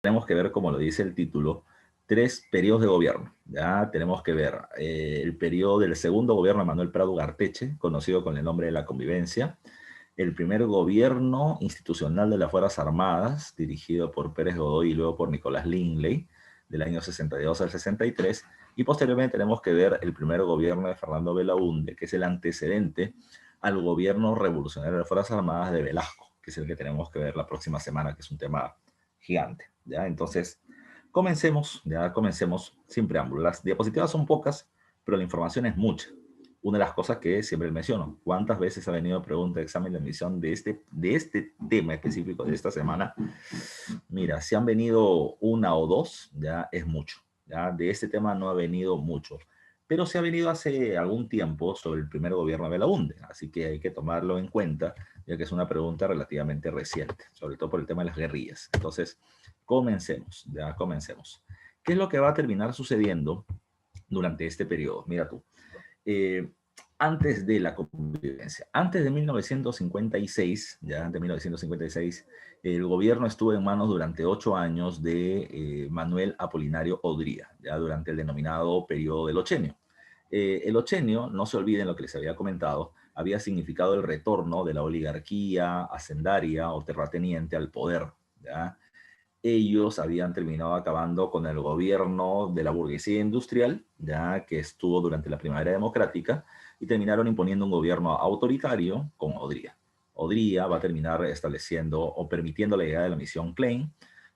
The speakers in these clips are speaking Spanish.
tenemos que ver, como lo dice el título, tres periodos de gobierno. Ya tenemos que ver el periodo del segundo gobierno de Manuel Prado Garteche, conocido con el nombre de la convivencia, el primer gobierno institucional de las Fuerzas Armadas, dirigido por Pérez Godoy y luego por Nicolás Lingley, del año 62 al 63, y posteriormente tenemos que ver el primer gobierno de Fernando Belaúnde, que es el antecedente al gobierno revolucionario de las Fuerzas Armadas de Velasco, que es el que tenemos que ver la próxima semana, que es un tema gigante. ¿Ya? Entonces, comencemos sin preámbulo. Las diapositivas son pocas, pero la información es mucha. Una de las cosas que siempre menciono, ¿cuántas veces ha venido pregunta de examen de admisión de este tema específico de esta semana? Mira, si han venido una o dos, ya es mucho. Ya de este tema no ha venido mucho, pero se ha venido hace algún tiempo sobre el primer gobierno de Belaúnde, así que hay que tomarlo en cuenta, ya que es una pregunta relativamente reciente, sobre todo por el tema de las guerrillas. Entonces, comencemos. ¿Qué es lo que va a terminar sucediendo durante este periodo? Mira tú, eh, antes de la convivencia, antes de 1956, ya antes de 1956, el gobierno estuvo en manos durante 8 años de Manuel Apolinario Odría, ya durante el denominado periodo del Ochenio. El Ochenio, no se olviden lo que les había comentado, había significado el retorno de la oligarquía hacendaria o terrateniente al poder, ¿ya? Ellos habían terminado acabando con el gobierno de la burguesía industrial, ya que estuvo durante la primavera democrática, y terminaron imponiendo un gobierno autoritario con Odría. Odría va a terminar estableciendo o permitiendo la llegada de la misión Klein,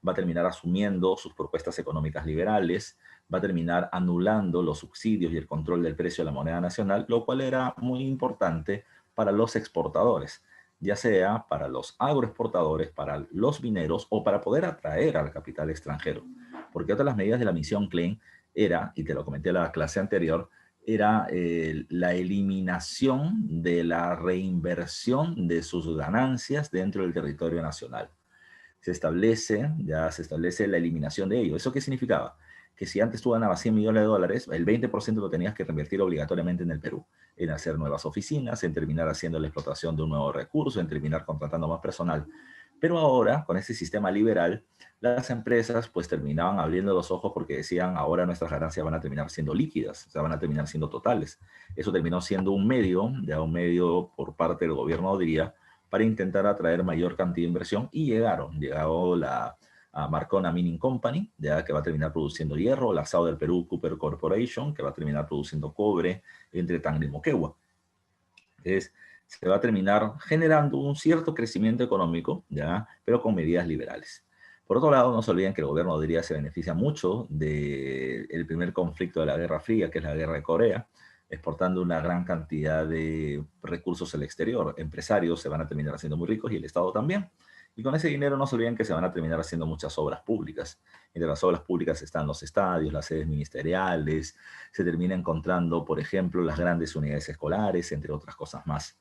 va a terminar asumiendo sus propuestas económicas liberales, va a terminar anulando los subsidios y el control del precio de la moneda nacional, lo cual era muy importante para los exportadores, ya sea para los agroexportadores, para los mineros o para poder atraer al capital extranjero. Porque otra de las medidas de la misión Klein era, y te lo comenté en la clase anterior, era la eliminación de la reinversión de sus ganancias dentro del territorio nacional. Se establece la eliminación de ello. ¿Eso qué significaba? Que si antes tú ganabas 100 millones de dólares, el 20% lo tenías que reinvertir obligatoriamente en el Perú, en hacer nuevas oficinas, en terminar haciendo la explotación de un nuevo recurso, en terminar contratando más personal. Pero ahora, con este sistema liberal, las empresas pues terminaban abriendo los ojos porque decían, ahora nuestras ganancias van a terminar siendo líquidas, o sea, van a terminar siendo totales. Eso terminó siendo un medio, ya un medio por parte del gobierno, diría, para intentar atraer mayor cantidad de inversión y llegó la Marcona Mining Company, ya que va a terminar produciendo hierro, la SAO del Perú Cooper Corporation, que va a terminar produciendo cobre entre Tacna y Moquegua. Entonces, se va a terminar generando un cierto crecimiento económico, ya, pero con medidas liberales. Por otro lado, no se olviden que el gobierno de Iria se beneficia mucho del primer conflicto de la Guerra Fría, que es la Guerra de Corea, exportando una gran cantidad de recursos al exterior. Empresarios se van a terminar haciendo muy ricos y el Estado también. Y con ese dinero no se olviden que se van a terminar haciendo muchas obras públicas. Entre las obras públicas están los estadios, las sedes ministeriales, se termina encontrando, por ejemplo, las grandes unidades escolares, entre otras cosas más.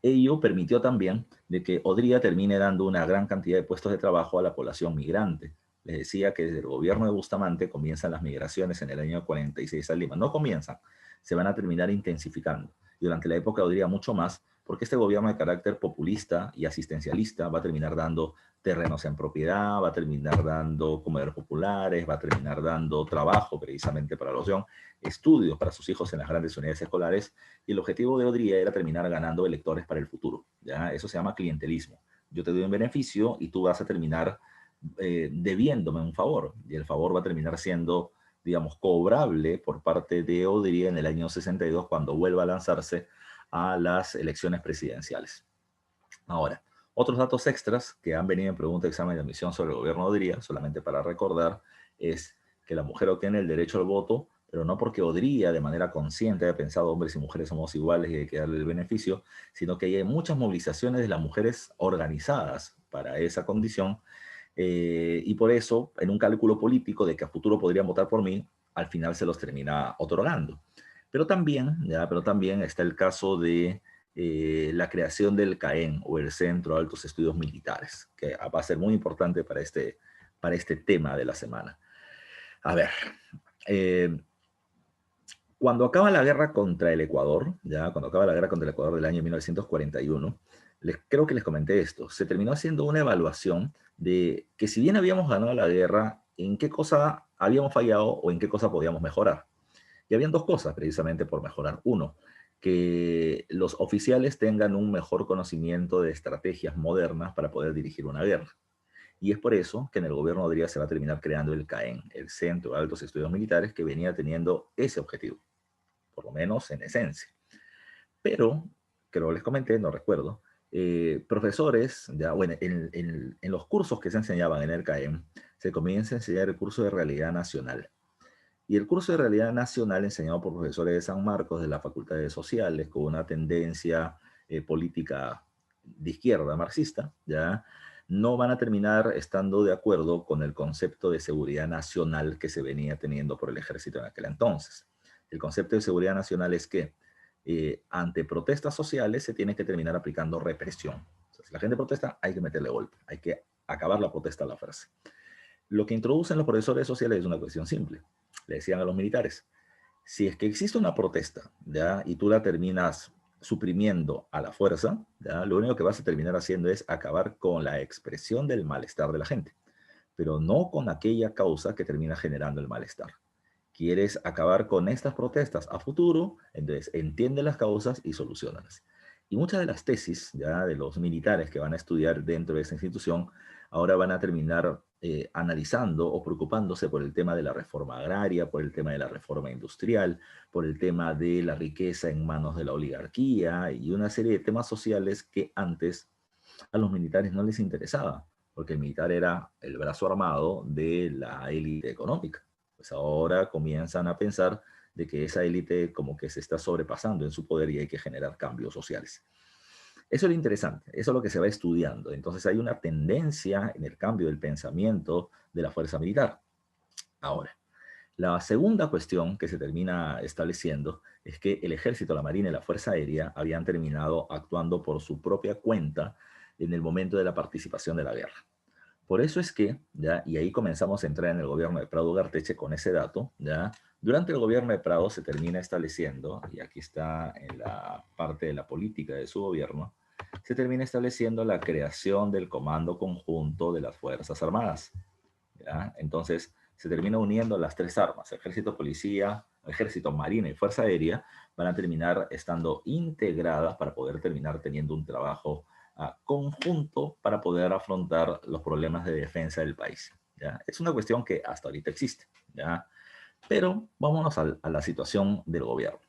Ello permitió también de que Odría termine dando una gran cantidad de puestos de trabajo a la población migrante. Les decía que desde el gobierno de Bustamante comienzan las migraciones en el año 46 a Lima. No comienzan, se van a terminar intensificando. Y durante la época de Odría mucho más, porque este gobierno de carácter populista y asistencialista va a terminar dando terrenos en propiedad, va a terminar dando comedores populares, va a terminar dando trabajo precisamente para la opción, estudios para sus hijos en las grandes unidades escolares, y el objetivo de Odría era terminar ganando electores para el futuro. ¿Ya? Eso se llama clientelismo. Yo te doy un beneficio y tú vas a terminar debiéndome un favor, y el favor va a terminar siendo, digamos, cobrable por parte de Odría en el año 62 cuando vuelva a lanzarse a las elecciones presidenciales. Ahora, otros datos extras que han venido en pregunta de examen de admisión sobre el gobierno de Odría, solamente para recordar, es que la mujer obtiene el derecho al voto, pero no porque Odría de manera consciente haya pensado hombres y mujeres somos iguales y hay que darle el beneficio, sino que hay muchas movilizaciones de las mujeres organizadas para esa condición, y por eso, en un cálculo político de que a futuro podrían votar por mí, al final se los termina otorgando. Pero también está el caso de la creación del CAEN o el Centro de Altos Estudios Militares, que va a ser muy importante para este tema de la semana. A ver, eh, cuando acaba la guerra contra el Ecuador, cuando acaba la guerra contra el Ecuador del año 1941, creo que les comenté esto, se terminó haciendo una evaluación de que si bien habíamos ganado la guerra, en qué cosa habíamos fallado o en qué cosa podíamos mejorar. Y habían dos cosas precisamente por mejorar. Uno, que los oficiales tengan un mejor conocimiento de estrategias modernas para poder dirigir una guerra. Y es por eso que en el gobierno de Odría se va a terminar creando el CAEN, el Centro de Altos Estudios Militares, que venía teniendo ese objetivo, por lo menos en esencia. Pero, creo que les comenté, no recuerdo, profesores, ya, bueno, en los cursos que se enseñaban en el CAEM, se comienza a enseñar el curso de Realidad Nacional. Y el curso de Realidad Nacional, enseñado por profesores de San Marcos, de la Facultad de Sociales, con una tendencia política de izquierda marxista, ya, no van a terminar estando de acuerdo con el concepto de seguridad nacional que se venía teniendo por el ejército en aquel entonces. El concepto de seguridad nacional es que ante protestas sociales se tiene que terminar aplicando represión. O sea, si la gente protesta, hay que meterle golpe, hay que acabar la protesta a la fuerza. Lo que introducen los profesores sociales es una cuestión simple. Le decían a los militares, si es que existe una protesta, ¿ya? Y tú la terminas suprimiendo a la fuerza, ¿ya? Lo único que vas a terminar haciendo es acabar con la expresión del malestar de la gente, pero no con aquella causa que termina generando el malestar. Quieres acabar con estas protestas a futuro, entonces entiende las causas y soluciónalas. Y muchas de las tesis ya de los militares que van a estudiar dentro de esa institución ahora van a terminar analizando o preocupándose por el tema de la reforma agraria, por el tema de la reforma industrial, por el tema de la riqueza en manos de la oligarquía y una serie de temas sociales que antes a los militares no les interesaba, porque el militar era el brazo armado de la élite económica. Pues ahora comienzan a pensar de que esa élite como que se está sobrepasando en su poder y hay que generar cambios sociales. Eso es lo interesante, eso es lo que se va estudiando. Entonces hay una tendencia en el cambio del pensamiento de la fuerza militar. Ahora, la segunda cuestión que se termina estableciendo es que el ejército, la marina y la fuerza aérea habían terminado actuando por su propia cuenta en el momento de la participación de la guerra. Por eso es que, ¿ya? Y ahí comenzamos a entrar en el gobierno de Prado Ugarteche con ese dato, ¿ya? Durante el gobierno de Prado se termina estableciendo, y aquí está en la parte de la política de su gobierno, se termina estableciendo la creación del Comando Conjunto de las Fuerzas Armadas, ¿ya? Entonces, se termina uniendo las tres armas, ejército, policía, ejército, marina y fuerza aérea, van a terminar estando integradas para poder terminar teniendo un trabajo conjunto para poder afrontar los problemas de defensa del país, ¿ya? Es una cuestión que hasta ahorita existe, ¿ya? Pero vámonos a la situación del gobierno.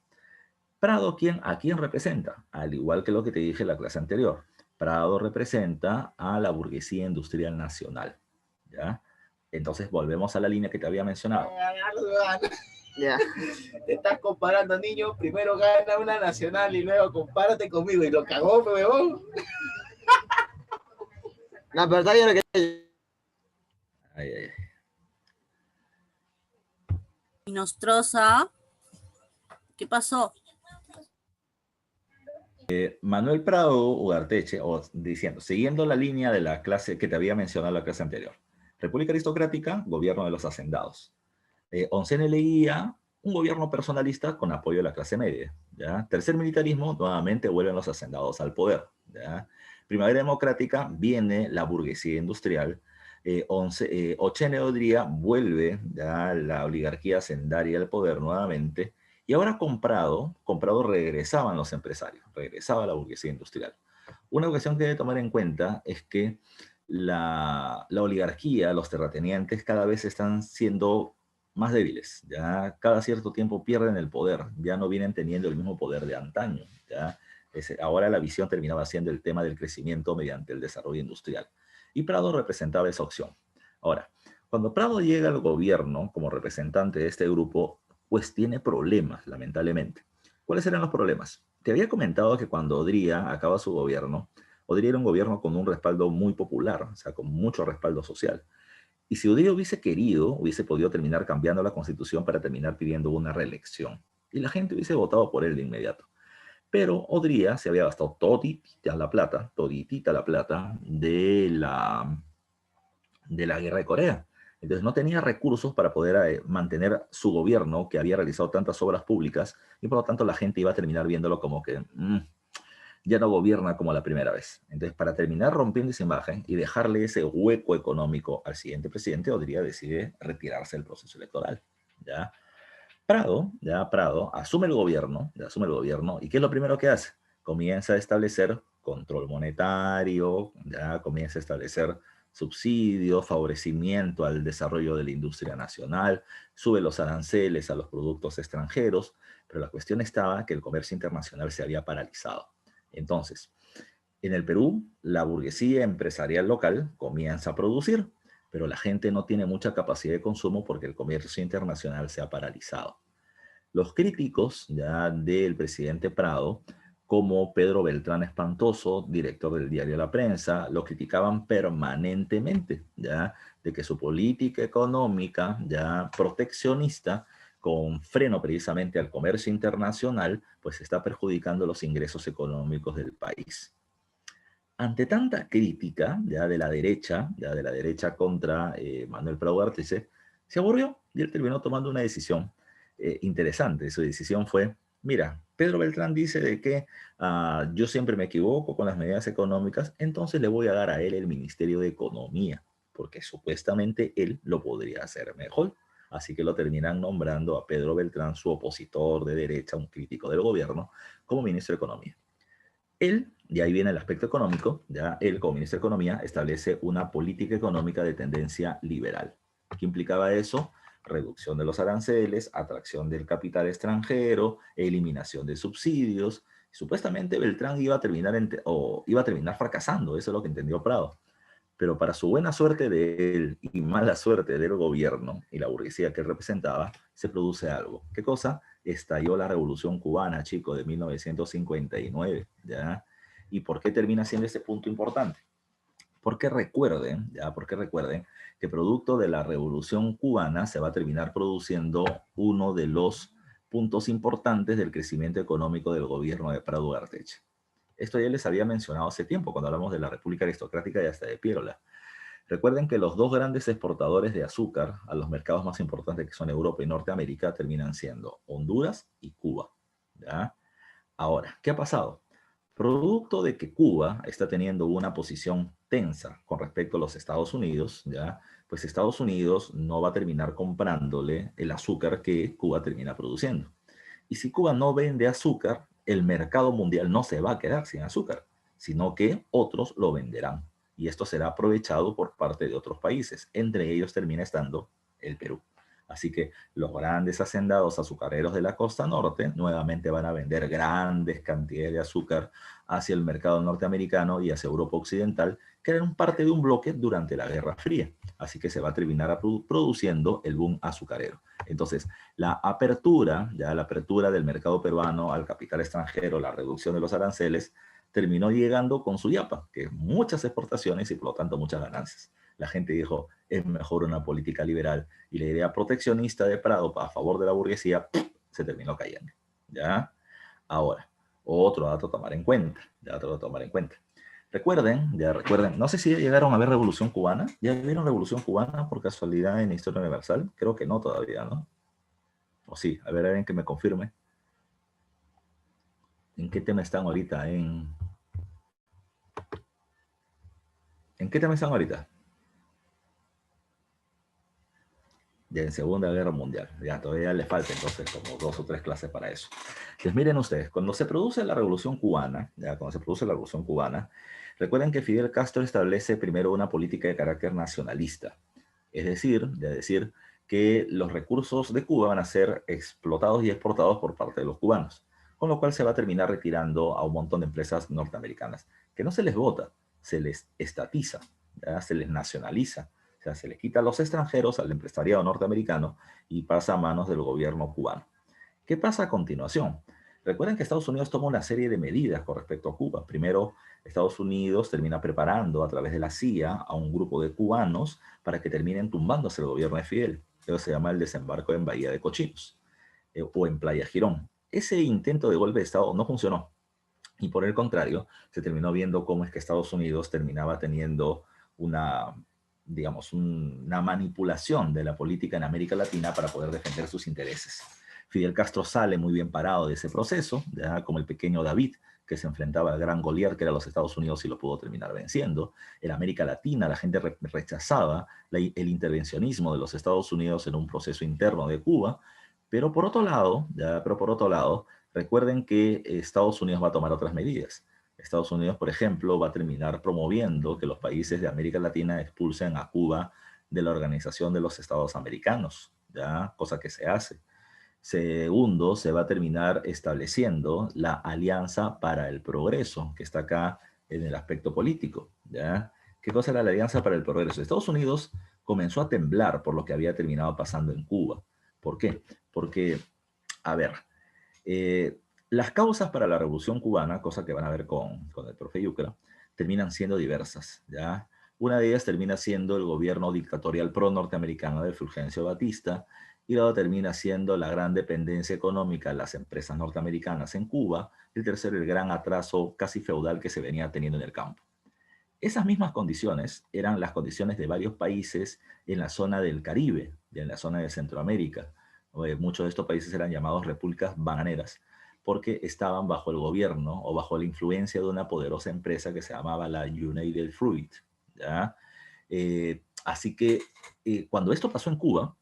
Prado, ¿a quién representa? Al igual que lo que te dije en la clase anterior, Prado representa a la burguesía industrial nacional, ¿ya? Entonces volvemos a la línea que te había mencionado. Ya. Te estás comparando, niño. Primero gana una nacional y luego compárate conmigo. Y lo cagó, huevón. La verdad yo no que... Ay, ay, ay. Nostroza, ¿qué pasó? Manuel Prado Ugarteche, siguiendo la línea de la clase que te había mencionado en la clase anterior. República aristocrática, gobierno de los hacendados. Oncena leía un gobierno personalista con apoyo de la clase media, ¿ya? Tercer militarismo, nuevamente vuelven los hacendados al poder, ¿ya? Primavera democrática, viene la burguesía industrial. Ochene Odría vuelve, ¿ya?, la oligarquía hacendaria al poder nuevamente. Y ahora comprado regresaban los empresarios, regresaba la burguesía industrial. Una cuestión que debe tomar en cuenta es que la oligarquía, los terratenientes cada vez están siendo más débiles, ya cada cierto tiempo pierden el poder, ya no vienen teniendo el mismo poder de antaño, ya ahora la visión terminaba siendo el tema del crecimiento mediante el desarrollo industrial. Y Prado representaba esa opción. Ahora, cuando Prado llega al gobierno como representante de este grupo, pues tiene problemas, lamentablemente. ¿Cuáles eran los problemas? Te había comentado que cuando Odría acaba su gobierno, Odría era un gobierno con un respaldo muy popular, o sea, con mucho respaldo social. Y si Odría hubiese querido, hubiese podido terminar cambiando la constitución para terminar pidiendo una reelección. Y la gente hubiese votado por él de inmediato. Pero Odría se había gastado toditita la plata de la guerra de Corea. Entonces no tenía recursos para poder mantener su gobierno, que había realizado tantas obras públicas, y por lo tanto la gente iba a terminar viéndolo como que ya no gobierna como la primera vez. Entonces, para terminar rompiendo esa imagen y dejarle ese hueco económico al siguiente presidente, Odría decide retirarse del proceso electoral. ¿Ya? Prado asume el gobierno, ¿y qué es lo primero que hace? Comienza a establecer control monetario, ya comienza a establecer subsidios, favorecimiento al desarrollo de la industria nacional, sube los aranceles a los productos extranjeros, pero la cuestión estaba que el comercio internacional se había paralizado. Entonces, en el Perú, la burguesía empresarial local comienza a producir, pero la gente no tiene mucha capacidad de consumo porque el comercio internacional se ha paralizado. Los críticos ya del presidente Prado, como Pedro Beltrán Espantoso, director del diario La Prensa, lo criticaban permanentemente, ya, de que su política económica, ya proteccionista, con freno precisamente al comercio internacional, pues está perjudicando los ingresos económicos del país. Ante tanta crítica ya de la derecha contra Manuel Prado Artese, se aburrió y él terminó tomando una decisión interesante. Su decisión fue, mira, Pedro Beltrán dice de que yo siempre me equivoco con las medidas económicas, entonces le voy a dar a él el Ministerio de Economía, porque supuestamente él lo podría hacer mejor. Así que lo terminan nombrando a Pedro Beltrán, su opositor de derecha, un crítico del gobierno, como ministro de Economía. Él, y ahí viene el aspecto económico, ya él como ministro de Economía establece una política económica de tendencia liberal. ¿Qué implicaba eso? Reducción de los aranceles, atracción del capital extranjero, eliminación de subsidios. Supuestamente Beltrán iba a terminar fracasando, eso es lo que entendió Prado. Pero para su buena suerte de él y mala suerte del gobierno y la burguesía que él representaba, se produce algo. ¿Qué cosa? Estalló la Revolución Cubana, chicos, de 1959, ¿ya? ¿Y por qué termina siendo este punto importante? Porque recuerden que producto de la Revolución Cubana se va a terminar produciendo uno de los puntos importantes del crecimiento económico del gobierno de Prado Ugarteche. Esto ya les había mencionado hace tiempo, cuando hablamos de la República Aristocrática y hasta de Piérola. Recuerden que los dos grandes exportadores de azúcar a los mercados más importantes, que son Europa y Norteamérica, terminan siendo Honduras y Cuba, ¿ya? Ahora, ¿qué ha pasado? Producto de que Cuba está teniendo una posición tensa con respecto a los Estados Unidos, ¿ya? Pues Estados Unidos no va a terminar comprándole el azúcar que Cuba termina produciendo. Y si Cuba no vende azúcar, el mercado mundial no se va a quedar sin azúcar, sino que otros lo venderán. Y esto será aprovechado por parte de otros países. Entre ellos termina estando el Perú. Así que los grandes hacendados azucareros de la costa norte nuevamente van a vender grandes cantidades de azúcar hacia el mercado norteamericano y hacia Europa Occidental, que eran parte de un bloque durante la Guerra Fría. Así que se va a terminar produciendo el boom azucarero. Entonces, la apertura del mercado peruano al capital extranjero, la reducción de los aranceles, terminó llegando con su yapa, que es muchas exportaciones y por lo tanto muchas ganancias. La gente dijo, es mejor una política liberal, y la idea proteccionista de Prado a favor de la burguesía se terminó cayendo. ¿Ya? Ahora, otro dato a tomar en cuenta. Recuerden, no sé si ya llegaron a ver Revolución Cubana. ¿Ya vieron Revolución Cubana por casualidad en Historia Universal? Creo que no todavía, ¿no? O sí, a ver, alguien que me confirme. ¿En qué tema están ahorita? ¿En qué tema están ahorita? Ya en Segunda Guerra Mundial. Ya todavía le falta entonces como 2 o 3 clases para eso. Pues miren ustedes, cuando se produce la Revolución Cubana, recuerden que Fidel Castro establece primero una política de carácter nacionalista. Es decir, que los recursos de Cuba van a ser explotados y exportados por parte de los cubanos, con lo cual se va a terminar retirando a un montón de empresas norteamericanas, que no se les vota, se les estatiza, ¿ya? Se les nacionaliza. O sea, se le quita a los extranjeros, al empresariado norteamericano, y pasa a manos del gobierno cubano. ¿Qué pasa a continuación? Recuerden que Estados Unidos toma una serie de medidas con respecto a Cuba. Primero, Estados Unidos termina preparando a través de la CIA a un grupo de cubanos para que terminen tumbándose el gobierno de Fidel. Eso se llama el desembarco en Bahía de Cochinos o en Playa Girón. Ese intento de golpe de Estado no funcionó. Y por el contrario, se terminó viendo cómo es que Estados Unidos terminaba teniendo una manipulación de la política en América Latina para poder defender sus intereses. Fidel Castro sale muy bien parado de ese proceso, ya como el pequeño David, que se enfrentaba al gran Goliat, que era los Estados Unidos, y lo pudo terminar venciendo. En América Latina, la gente rechazaba el intervencionismo de los Estados Unidos en un proceso interno de Cuba, pero por otro lado, recuerden que Estados Unidos va a tomar otras medidas. Estados Unidos, por ejemplo, va a terminar promoviendo que los países de América Latina expulsen a Cuba de la Organización de los Estados Americanos, ¿ya? Cosa que se hace. Segundo, se va a terminar estableciendo la Alianza para el Progreso, que está acá en el aspecto político, ¿ya? ¿Qué cosa era la Alianza para el Progreso? Estados Unidos comenzó a temblar por lo que había terminado pasando en Cuba. ¿Por qué? Porque, a ver, las causas para la Revolución Cubana, cosa que van a ver con el profe Yucra, terminan siendo diversas, ¿ya? Una de ellas termina siendo el gobierno dictatorial pro-norteamericano de Fulgencio Batista, y luego termina siendo la gran dependencia económica de las empresas norteamericanas en Cuba, el tercero, el gran atraso casi feudal que se venía teniendo en el campo. Esas mismas condiciones eran las condiciones de varios países en la zona del Caribe, en la zona de Centroamérica. Muchos de estos países eran llamados repúblicas bananeras, porque estaban bajo el gobierno o bajo la influencia de una poderosa empresa que se llamaba la United Fruit, ¿ya? Así que cuando esto pasó en Cuba,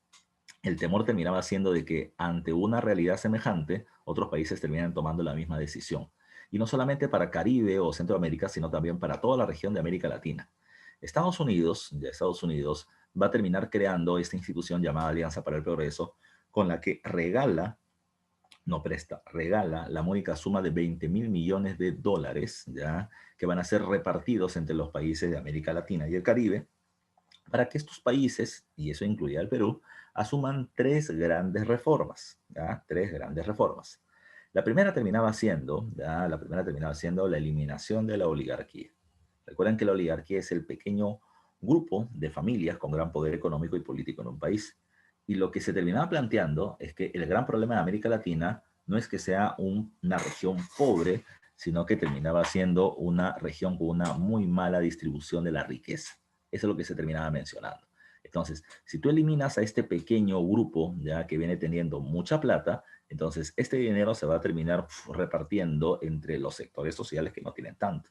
el temor terminaba siendo de que ante una realidad semejante, otros países terminan tomando la misma decisión. Y no solamente para Caribe o Centroamérica, sino también para toda la región de América Latina. Estados Unidos va a terminar creando esta institución llamada Alianza para el Progreso, con la que regala la módica suma de $20 mil millones, ¿ya? Que van a ser repartidos entre los países de América Latina y el Caribe, para que estos países, y eso incluía al Perú, asuman tres grandes reformas, ¿ya? Tres grandes reformas. La primera terminaba siendo la eliminación de la oligarquía. Recuerden que la oligarquía es el pequeño grupo de familias con gran poder económico y político en un país. Y lo que se terminaba planteando es que el gran problema de América Latina no es que sea una región pobre, sino que terminaba siendo una región con una muy mala distribución de la riqueza. Eso es lo que se terminaba mencionando. Entonces, si tú eliminas a este pequeño grupo, ya que viene teniendo mucha plata, entonces este dinero se va a terminar repartiendo entre los sectores sociales que no tienen tanto.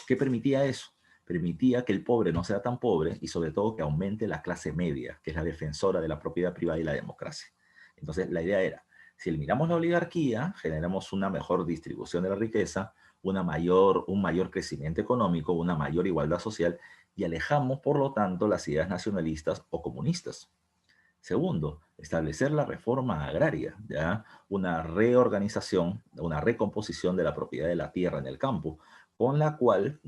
¿Qué permitía eso? Permitía que el pobre no sea tan pobre y sobre todo que aumente la clase media, que es la defensora de la propiedad privada y la democracia. Entonces, la idea era, si eliminamos la oligarquía, generamos una mejor distribución de la riqueza, un mayor crecimiento económico, una mayor igualdad social, y alejamos, por lo tanto, las ideas nacionalistas o comunistas. Segundo, establecer la reforma agraria, ¿ya? Una reorganización, una recomposición de la propiedad de la tierra en el campo, con la cual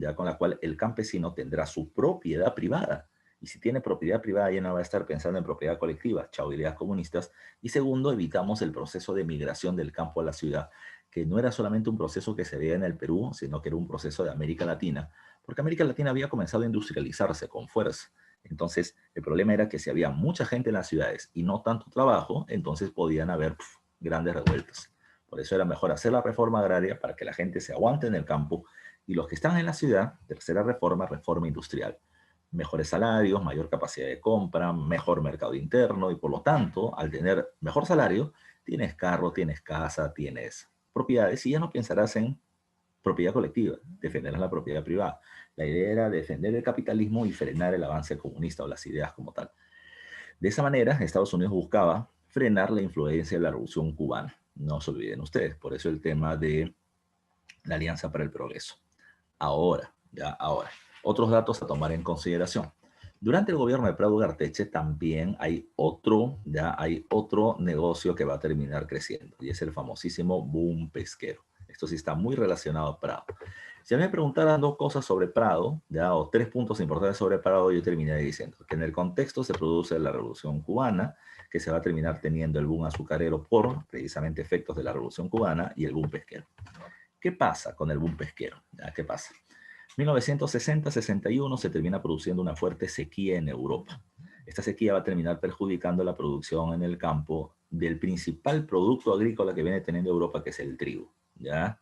el campesino tendrá su propiedad privada. Y si tiene propiedad privada, ya no va a estar pensando en propiedad colectiva, chao ideas comunistas. Y segundo, evitamos el proceso de migración del campo a la ciudad, que no era solamente un proceso que se veía en el Perú, sino que era un proceso de América Latina, porque América Latina había comenzado a industrializarse con fuerza. Entonces, el problema era que si había mucha gente en las ciudades y no tanto trabajo, entonces podían haber grandes revueltas. Por eso era mejor hacer la reforma agraria para que la gente se aguante en el campo, y los que están en la ciudad, tercera reforma, reforma industrial. Mejores salarios, mayor capacidad de compra, mejor mercado interno, y por lo tanto, al tener mejor salario, tienes carro, tienes casa, tienes propiedades, y ya no pensarás en propiedad colectiva, defenderás la propiedad privada. La idea era defender el capitalismo y frenar el avance comunista o las ideas como tal. De esa manera, Estados Unidos buscaba frenar la influencia de la Revolución Cubana. No se olviden ustedes, por eso el tema de la Alianza para el Progreso. Ahora, otros datos a tomar en consideración. Durante el gobierno de Prado Garteche también hay otro negocio que va a terminar creciendo, y es el famosísimo boom pesquero. Esto sí está muy relacionado a Prado. Si a mí me preguntaran dos cosas sobre Prado, o tres puntos importantes sobre Prado, yo terminaría diciendo que en el contexto se produce la Revolución Cubana, que se va a terminar teniendo el boom azucarero por precisamente efectos de la Revolución Cubana, y el boom pesquero. ¿Qué pasa con el boom pesquero? ¿Qué pasa? 1960-61 se termina produciendo una fuerte sequía en Europa. Esta sequía va a terminar perjudicando la producción en el campo del principal producto agrícola que viene teniendo Europa, que es el trigo, ¿ya?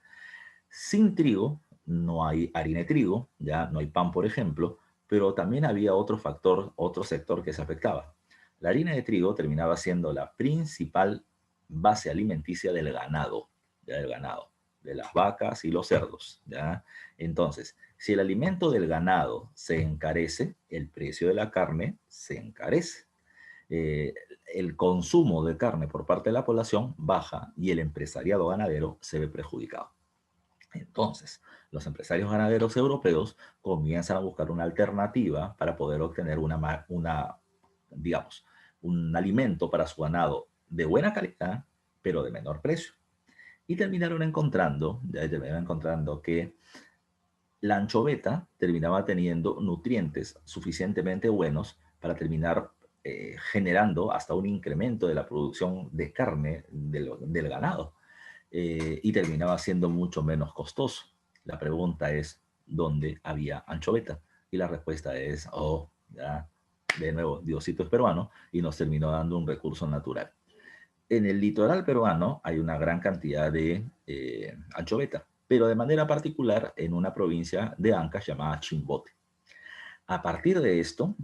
Sin trigo no hay harina de trigo, ya no hay pan, por ejemplo, pero también había otro factor, otro sector que se afectaba. La harina de trigo terminaba siendo la principal base alimenticia del ganado, ¿ya? Del ganado. de las vacas y los cerdos, ¿ya? Entonces, si el alimento del ganado se encarece, el precio de la carne se encarece. Eh, el consumo de carne por parte de la población baja y el empresariado ganadero se ve perjudicado. Entonces, los empresarios ganaderos europeos comienzan a buscar una alternativa para poder obtener digamos, un alimento para su ganado de buena calidad, pero de menor precio. Y terminaron encontrando que la anchoveta terminaba teniendo nutrientes suficientemente buenos para terminar generando hasta un incremento de la producción de carne del ganado, y terminaba siendo mucho menos costoso. La pregunta es, ¿dónde había anchoveta? Y la respuesta es, oh, ya, de nuevo, Diosito es peruano y nos terminó dando un recurso natural. En el litoral peruano hay una gran cantidad de anchoveta, pero de manera particular en una provincia de Ancash llamada Chimbote. A partir de esto,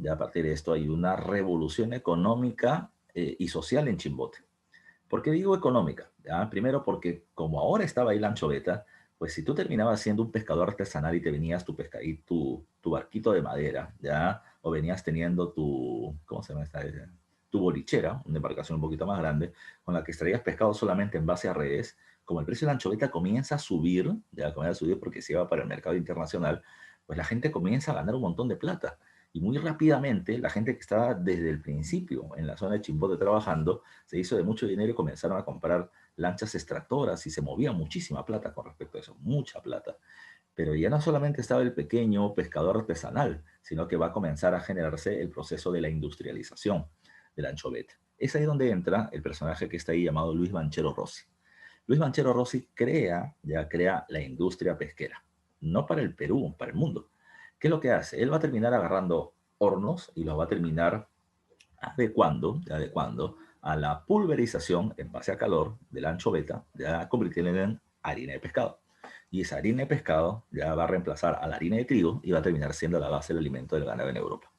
hay una revolución económica y social en Chimbote. ¿Por qué digo económica? ¿Ya? Primero porque como ahora estaba ahí la anchoveta, pues si tú terminabas siendo un pescador artesanal y te venías tu barquito de madera, ¿ya? O venías teniendo ¿cómo se llama esta? Tu bolichera, una embarcación un poquito más grande, con la que extraías pescado solamente en base a redes, como el precio de la anchoveta comienza a subir, ya comienza a subir porque se iba para el mercado internacional, pues la gente comienza a ganar un montón de plata. Y muy rápidamente, la gente que estaba desde el principio en la zona de Chimbote trabajando, se hizo de mucho dinero y comenzaron a comprar lanchas extractoras y se movía muchísima plata con respecto a eso, mucha plata. Pero ya no solamente estaba el pequeño pescador artesanal, sino que va a comenzar a generarse el proceso de la industrialización de la anchoveta. Es ahí donde entra el personaje que está ahí llamado Luis Banchero Rossi. Luis Banchero Rossi crea la industria pesquera, no para el Perú, para el mundo. ¿Qué es lo que hace? Él va a terminar agarrando hornos y los va a terminar adecuando a la pulverización en base a calor de la anchoveta, ya convirtiéndola en harina de pescado. Y esa harina de pescado ya va a reemplazar a la harina de trigo y va a terminar siendo la base del alimento del ganado en Europa.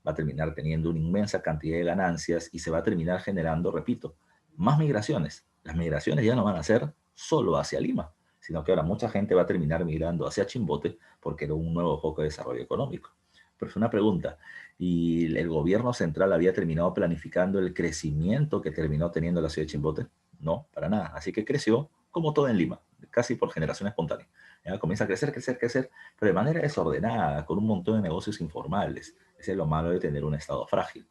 Va a terminar teniendo una inmensa cantidad de ganancias y se va a terminar generando, repito, más migraciones. Las migraciones ya no van a ser solo hacia Lima, sino que ahora mucha gente va a terminar migrando hacia Chimbote porque era un nuevo foco de desarrollo económico. Pero es una pregunta, ¿y el gobierno central había terminado planificando el crecimiento que terminó teniendo la ciudad de Chimbote? No, para nada. Así que creció como todo en Lima, casi por generación espontánea. Ya comienza a crecer, pero de manera desordenada, con un montón de negocios informales. Ese es lo malo de tener un estado frágil.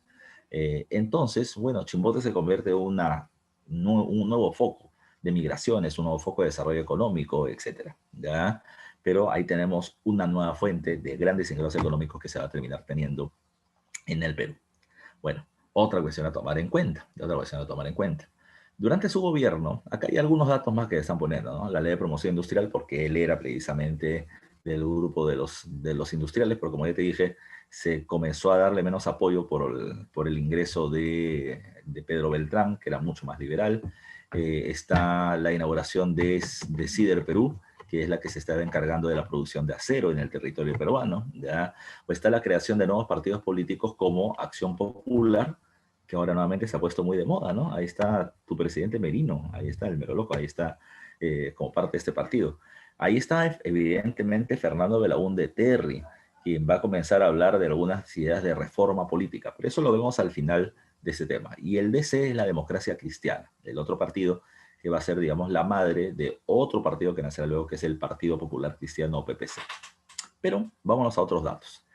Entonces, bueno, Chimbote se convierte en un nuevo foco de migraciones, un nuevo foco de desarrollo económico, etcétera, ¿ya? Pero ahí tenemos una nueva fuente de grandes ingresos económicos que se va a terminar teniendo en el Perú. Bueno, otra cuestión a tomar en cuenta, Durante su gobierno, acá hay algunos datos más que están poniendo, ¿no? La ley de promoción industrial, porque él era precisamente del grupo de los industriales, pero como ya te dije, se comenzó a darle menos apoyo por el ingreso de Pedro Beltrán, que era mucho más liberal. Está la inauguración de Sider Perú, que es la que se estaba encargando de la producción de acero en el territorio peruano, ¿ya? O está la creación de nuevos partidos políticos como Acción Popular, que ahora nuevamente se ha puesto muy de moda, ¿no? Ahí está tu presidente Merino, ahí está el Meroloco, ahí está como parte de este partido. Ahí está evidentemente Fernando Belaúnde Terry, quien va a comenzar a hablar de algunas ideas de reforma política, pero eso lo vemos al final de ese tema. Y el DC es la Democracia Cristiana, el otro partido que va a ser, digamos, la madre de otro partido que nacerá luego, que es el Partido Popular Cristiano, o PPC. Pero vámonos a otros datos.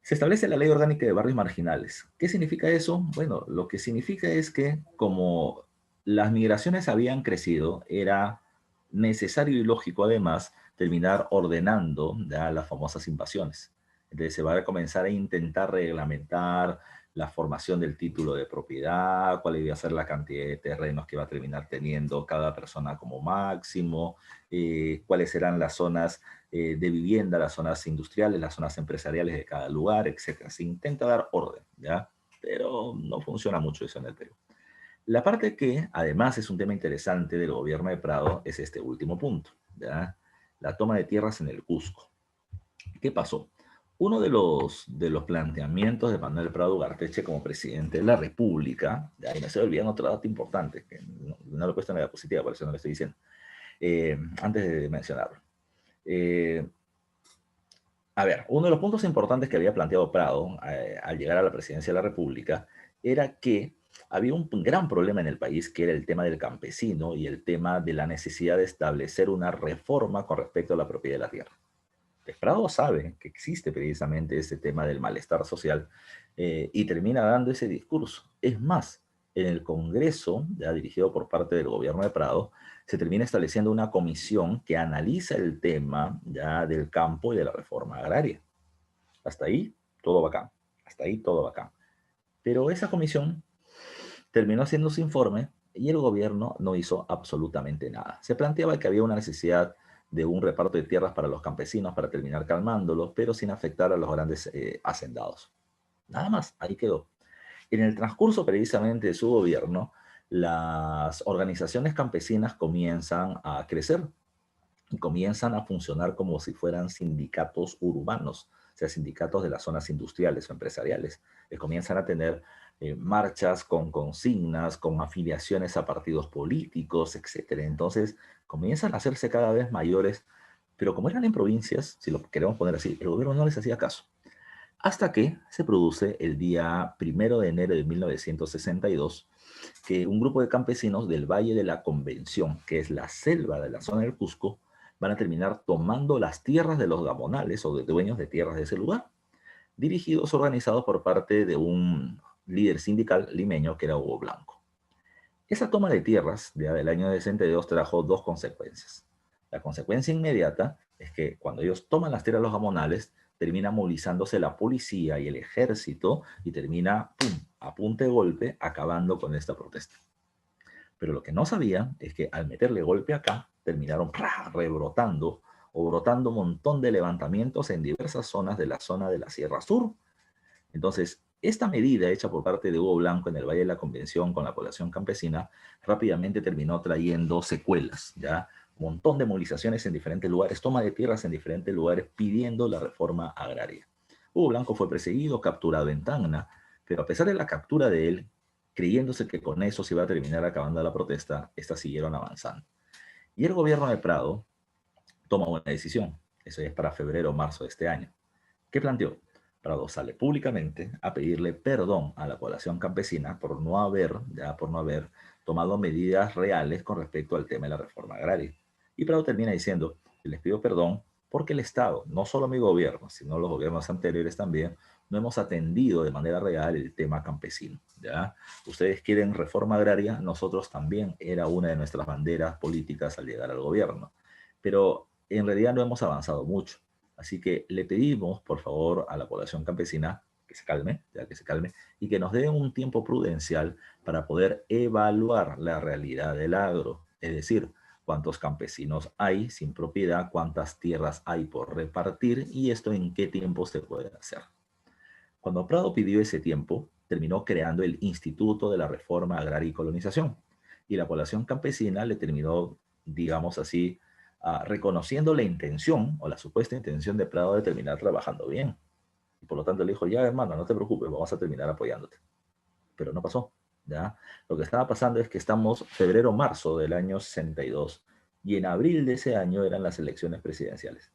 Se establece la Ley Orgánica de Barrios Marginales. ¿Qué significa eso? Bueno, lo que significa es que como las migraciones habían crecido, era necesario y lógico además terminar ordenando ya las famosas invasiones. Entonces se va a comenzar a intentar reglamentar la formación del título de propiedad, cuál iba a ser la cantidad de terrenos que va a terminar teniendo cada persona como máximo, cuáles eran las zonas de vivienda, las zonas industriales, las zonas empresariales de cada lugar, etc. Se intenta dar orden, ¿ya? Pero no funciona mucho eso en el Perú. La parte que además es un tema interesante del gobierno de Prado es este último punto, ¿ya? La toma de tierras en el Cusco. ¿Qué pasó? Uno de los planteamientos de Manuel Prado Ugarteche como presidente de la República, y me estoy olvidando otro dato importante, que no lo he puesto en la diapositiva, por eso no lo estoy diciendo, antes de mencionarlo. A ver, uno de los puntos importantes que había planteado Prado al llegar a la presidencia de la República era que había un gran problema en el país, que era el tema del campesino y el tema de la necesidad de establecer una reforma con respecto a la propiedad de la tierra. Prado sabe que existe precisamente ese tema del malestar social y termina dando ese discurso. Es más, en el Congreso, ya dirigido por parte del gobierno de Prado, se termina estableciendo una comisión que analiza el tema ya del campo y de la reforma agraria. Hasta ahí, todo bacán. Hasta ahí, todo bacán. Pero esa comisión terminó haciendo su informe y el gobierno no hizo absolutamente nada. Se planteaba que había una necesidad de un reparto de tierras para los campesinos para terminar calmándolos, pero sin afectar a los grandes hacendados. Nada más, ahí quedó. En el transcurso precisamente de su gobierno, las organizaciones campesinas comienzan a crecer y comienzan a funcionar como si fueran sindicatos urbanos, o sea, sindicatos de las zonas industriales o empresariales, que comienzan a tener marchas con consignas, con afiliaciones a partidos políticos, etc. Entonces, comienzan a hacerse cada vez mayores, pero como eran en provincias, si lo queremos poner así, el gobierno no les hacía caso. Hasta que se produce el día 1 de enero de 1962, que un grupo de campesinos del Valle de la Convención, que es la selva de la zona del Cusco, van a terminar tomando las tierras de los gamonales o de dueños de tierras de ese lugar, dirigidos, organizados por parte de un líder sindical limeño que era Hugo Blanco. Esa toma de tierras ya del año 62 trajo dos consecuencias. La consecuencia inmediata es que cuando ellos toman las tierras de los gamonales, termina movilizándose la policía y el ejército y termina, ¡pum!, a punta de golpe, acabando con esta protesta. Pero lo que no sabían es que al meterle golpe acá, terminaron rebrotando o brotando un montón de levantamientos en diversas zonas de la zona de la Sierra Sur. Entonces, esta medida hecha por parte de Hugo Blanco en el Valle de la Convención con la población campesina rápidamente terminó trayendo secuelas, ¿ya? Un montón de movilizaciones en diferentes lugares, toma de tierras en diferentes lugares pidiendo la reforma agraria. Hugo Blanco fue perseguido, capturado en Tacna, pero a pesar de la captura de él, creyéndose que con eso se iba a terminar acabando la protesta, estas siguieron avanzando. Y el gobierno de Prado toma una decisión, eso es para febrero o marzo de este año. ¿Qué planteó? Prado sale públicamente a pedirle perdón a la población campesina por no haber tomado medidas reales con respecto al tema de la reforma agraria. Y Prado termina diciendo, les pido perdón porque el Estado, no solo mi gobierno, sino los gobiernos anteriores también, no hemos atendido de manera real el tema campesino, ¿ya? Ustedes quieren reforma agraria, nosotros también era una de nuestras banderas políticas al llegar al gobierno, pero en realidad no hemos avanzado mucho. Así que le pedimos, por favor, a la población campesina que se calme, ya que se calme, y que nos den un tiempo prudencial para poder evaluar la realidad del agro, es decir, cuántos campesinos hay sin propiedad, cuántas tierras hay por repartir y esto en qué tiempo se puede hacer. Cuando Prado pidió ese tiempo, terminó creando el Instituto de la Reforma Agraria y Colonización y la población campesina le terminó, digamos así, reconociendo la intención o la supuesta intención de Prado de terminar trabajando bien. Y por lo tanto le dijo, ya hermano, no te preocupes, vamos a terminar apoyándote. Pero no pasó, ¿ya? Lo que estaba pasando es que estamos febrero-marzo del año 62 y en abril de ese año eran las elecciones presidenciales.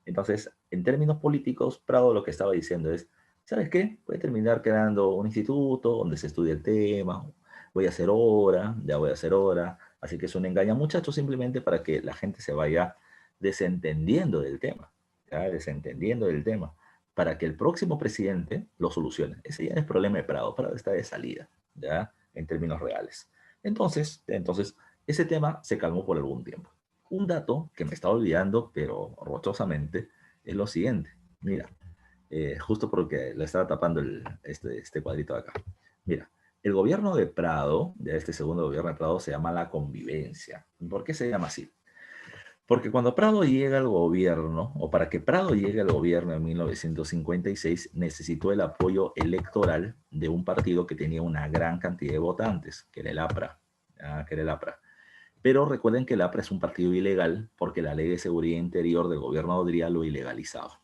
Entonces, en términos políticos, Prado lo que estaba diciendo es, ¿sabes qué? Voy a terminar creando un instituto donde se estudie el tema, voy a hacer hora, ya voy a hacer hora. Así que es un engaño, muchachos, simplemente para que la gente se vaya desentendiendo del tema, ¿ya? Desentendiendo del tema, para que el próximo presidente lo solucione. Ese ya no es problema de Prado, Prado está de salida, ¿ya? En términos reales. Entonces, ese tema se calmó por algún tiempo. Un dato que me estaba olvidando, pero rochosamente, es lo siguiente. Mira, justo porque le estaba tapando este cuadrito de acá. Mira, el gobierno de Prado, de este segundo gobierno de Prado, se llama La Convivencia. ¿Por qué se llama así? Porque cuando Prado llega al gobierno, o para que Prado llegue al gobierno en 1956, necesitó el apoyo electoral de un partido que tenía una gran cantidad de votantes, que era el APRA. Pero recuerden que el APRA es un partido ilegal porque la Ley de Seguridad Interior del gobierno de Odría lo ilegalizaba.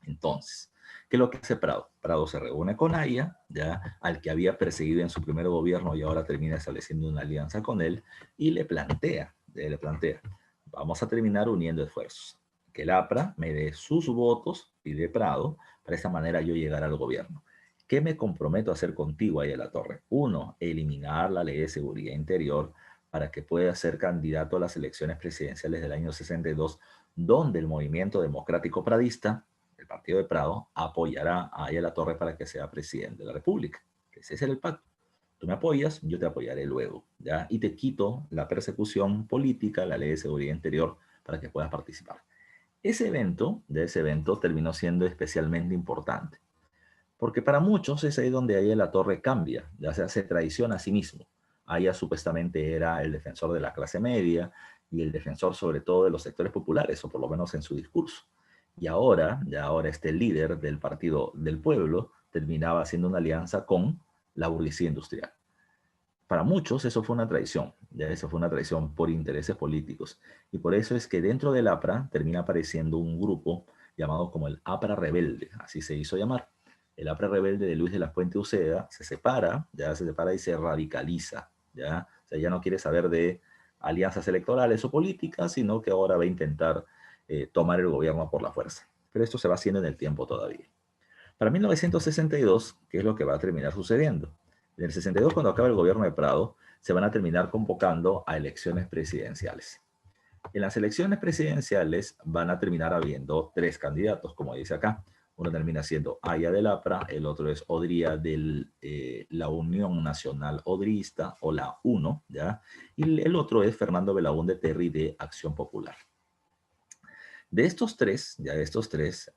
Entonces, ¿qué es lo que hace Prado? Prado se reúne con Aya, ya al que había perseguido en su primer gobierno y ahora termina estableciendo una alianza con él, y le plantea, le plantea, vamos a terminar uniendo esfuerzos. Que el APRA me dé sus votos y de Prado, para esta manera yo llegar al gobierno. ¿Qué me comprometo a hacer contigo ahí en la torre? Uno, eliminar la ley de seguridad interior para que pueda ser candidato a las elecciones presidenciales del año 62, donde el movimiento democrático pradista, el partido de Prado, apoyará a la torre para que sea presidente de la República. Ese es el pacto. Tú me apoyas, yo te apoyaré luego, ¿ya? Y te quito la persecución política, la ley de seguridad interior, para que puedas participar. Ese evento terminó siendo especialmente importante, porque para muchos es ahí donde Aya la Torre cambia, ya se traiciona a sí mismo. Aya supuestamente era el defensor de la clase media y el defensor sobre todo de los sectores populares, o por lo menos en su discurso. Y ahora este líder del Partido del Pueblo terminaba haciendo una alianza con la burguesía industrial. Para muchos eso fue una traición, ya eso fue una traición por intereses políticos. Y por eso es que dentro del APRA termina apareciendo un grupo llamado como el APRA Rebelde, así se hizo llamar. El APRA Rebelde de Luis de la Puente Uceda se separa y se radicaliza, ¿ya? O sea, ya no quiere saber de alianzas electorales o políticas, sino que ahora va a intentar tomar el gobierno por la fuerza. Pero esto se va haciendo en el tiempo todavía. Para 1962, ¿qué es lo que va a terminar sucediendo? En el 62, cuando acaba el gobierno de Prado, se van a terminar convocando a elecciones presidenciales. En las elecciones presidenciales van a terminar habiendo 3 candidatos, como dice acá. Uno termina siendo Aya del APRA, el otro es Odría de la Unión Nacional Odrista, o la UNO, ¿ya? Y el otro es Fernando Belaúnde Terry de Acción Popular. De estos tres,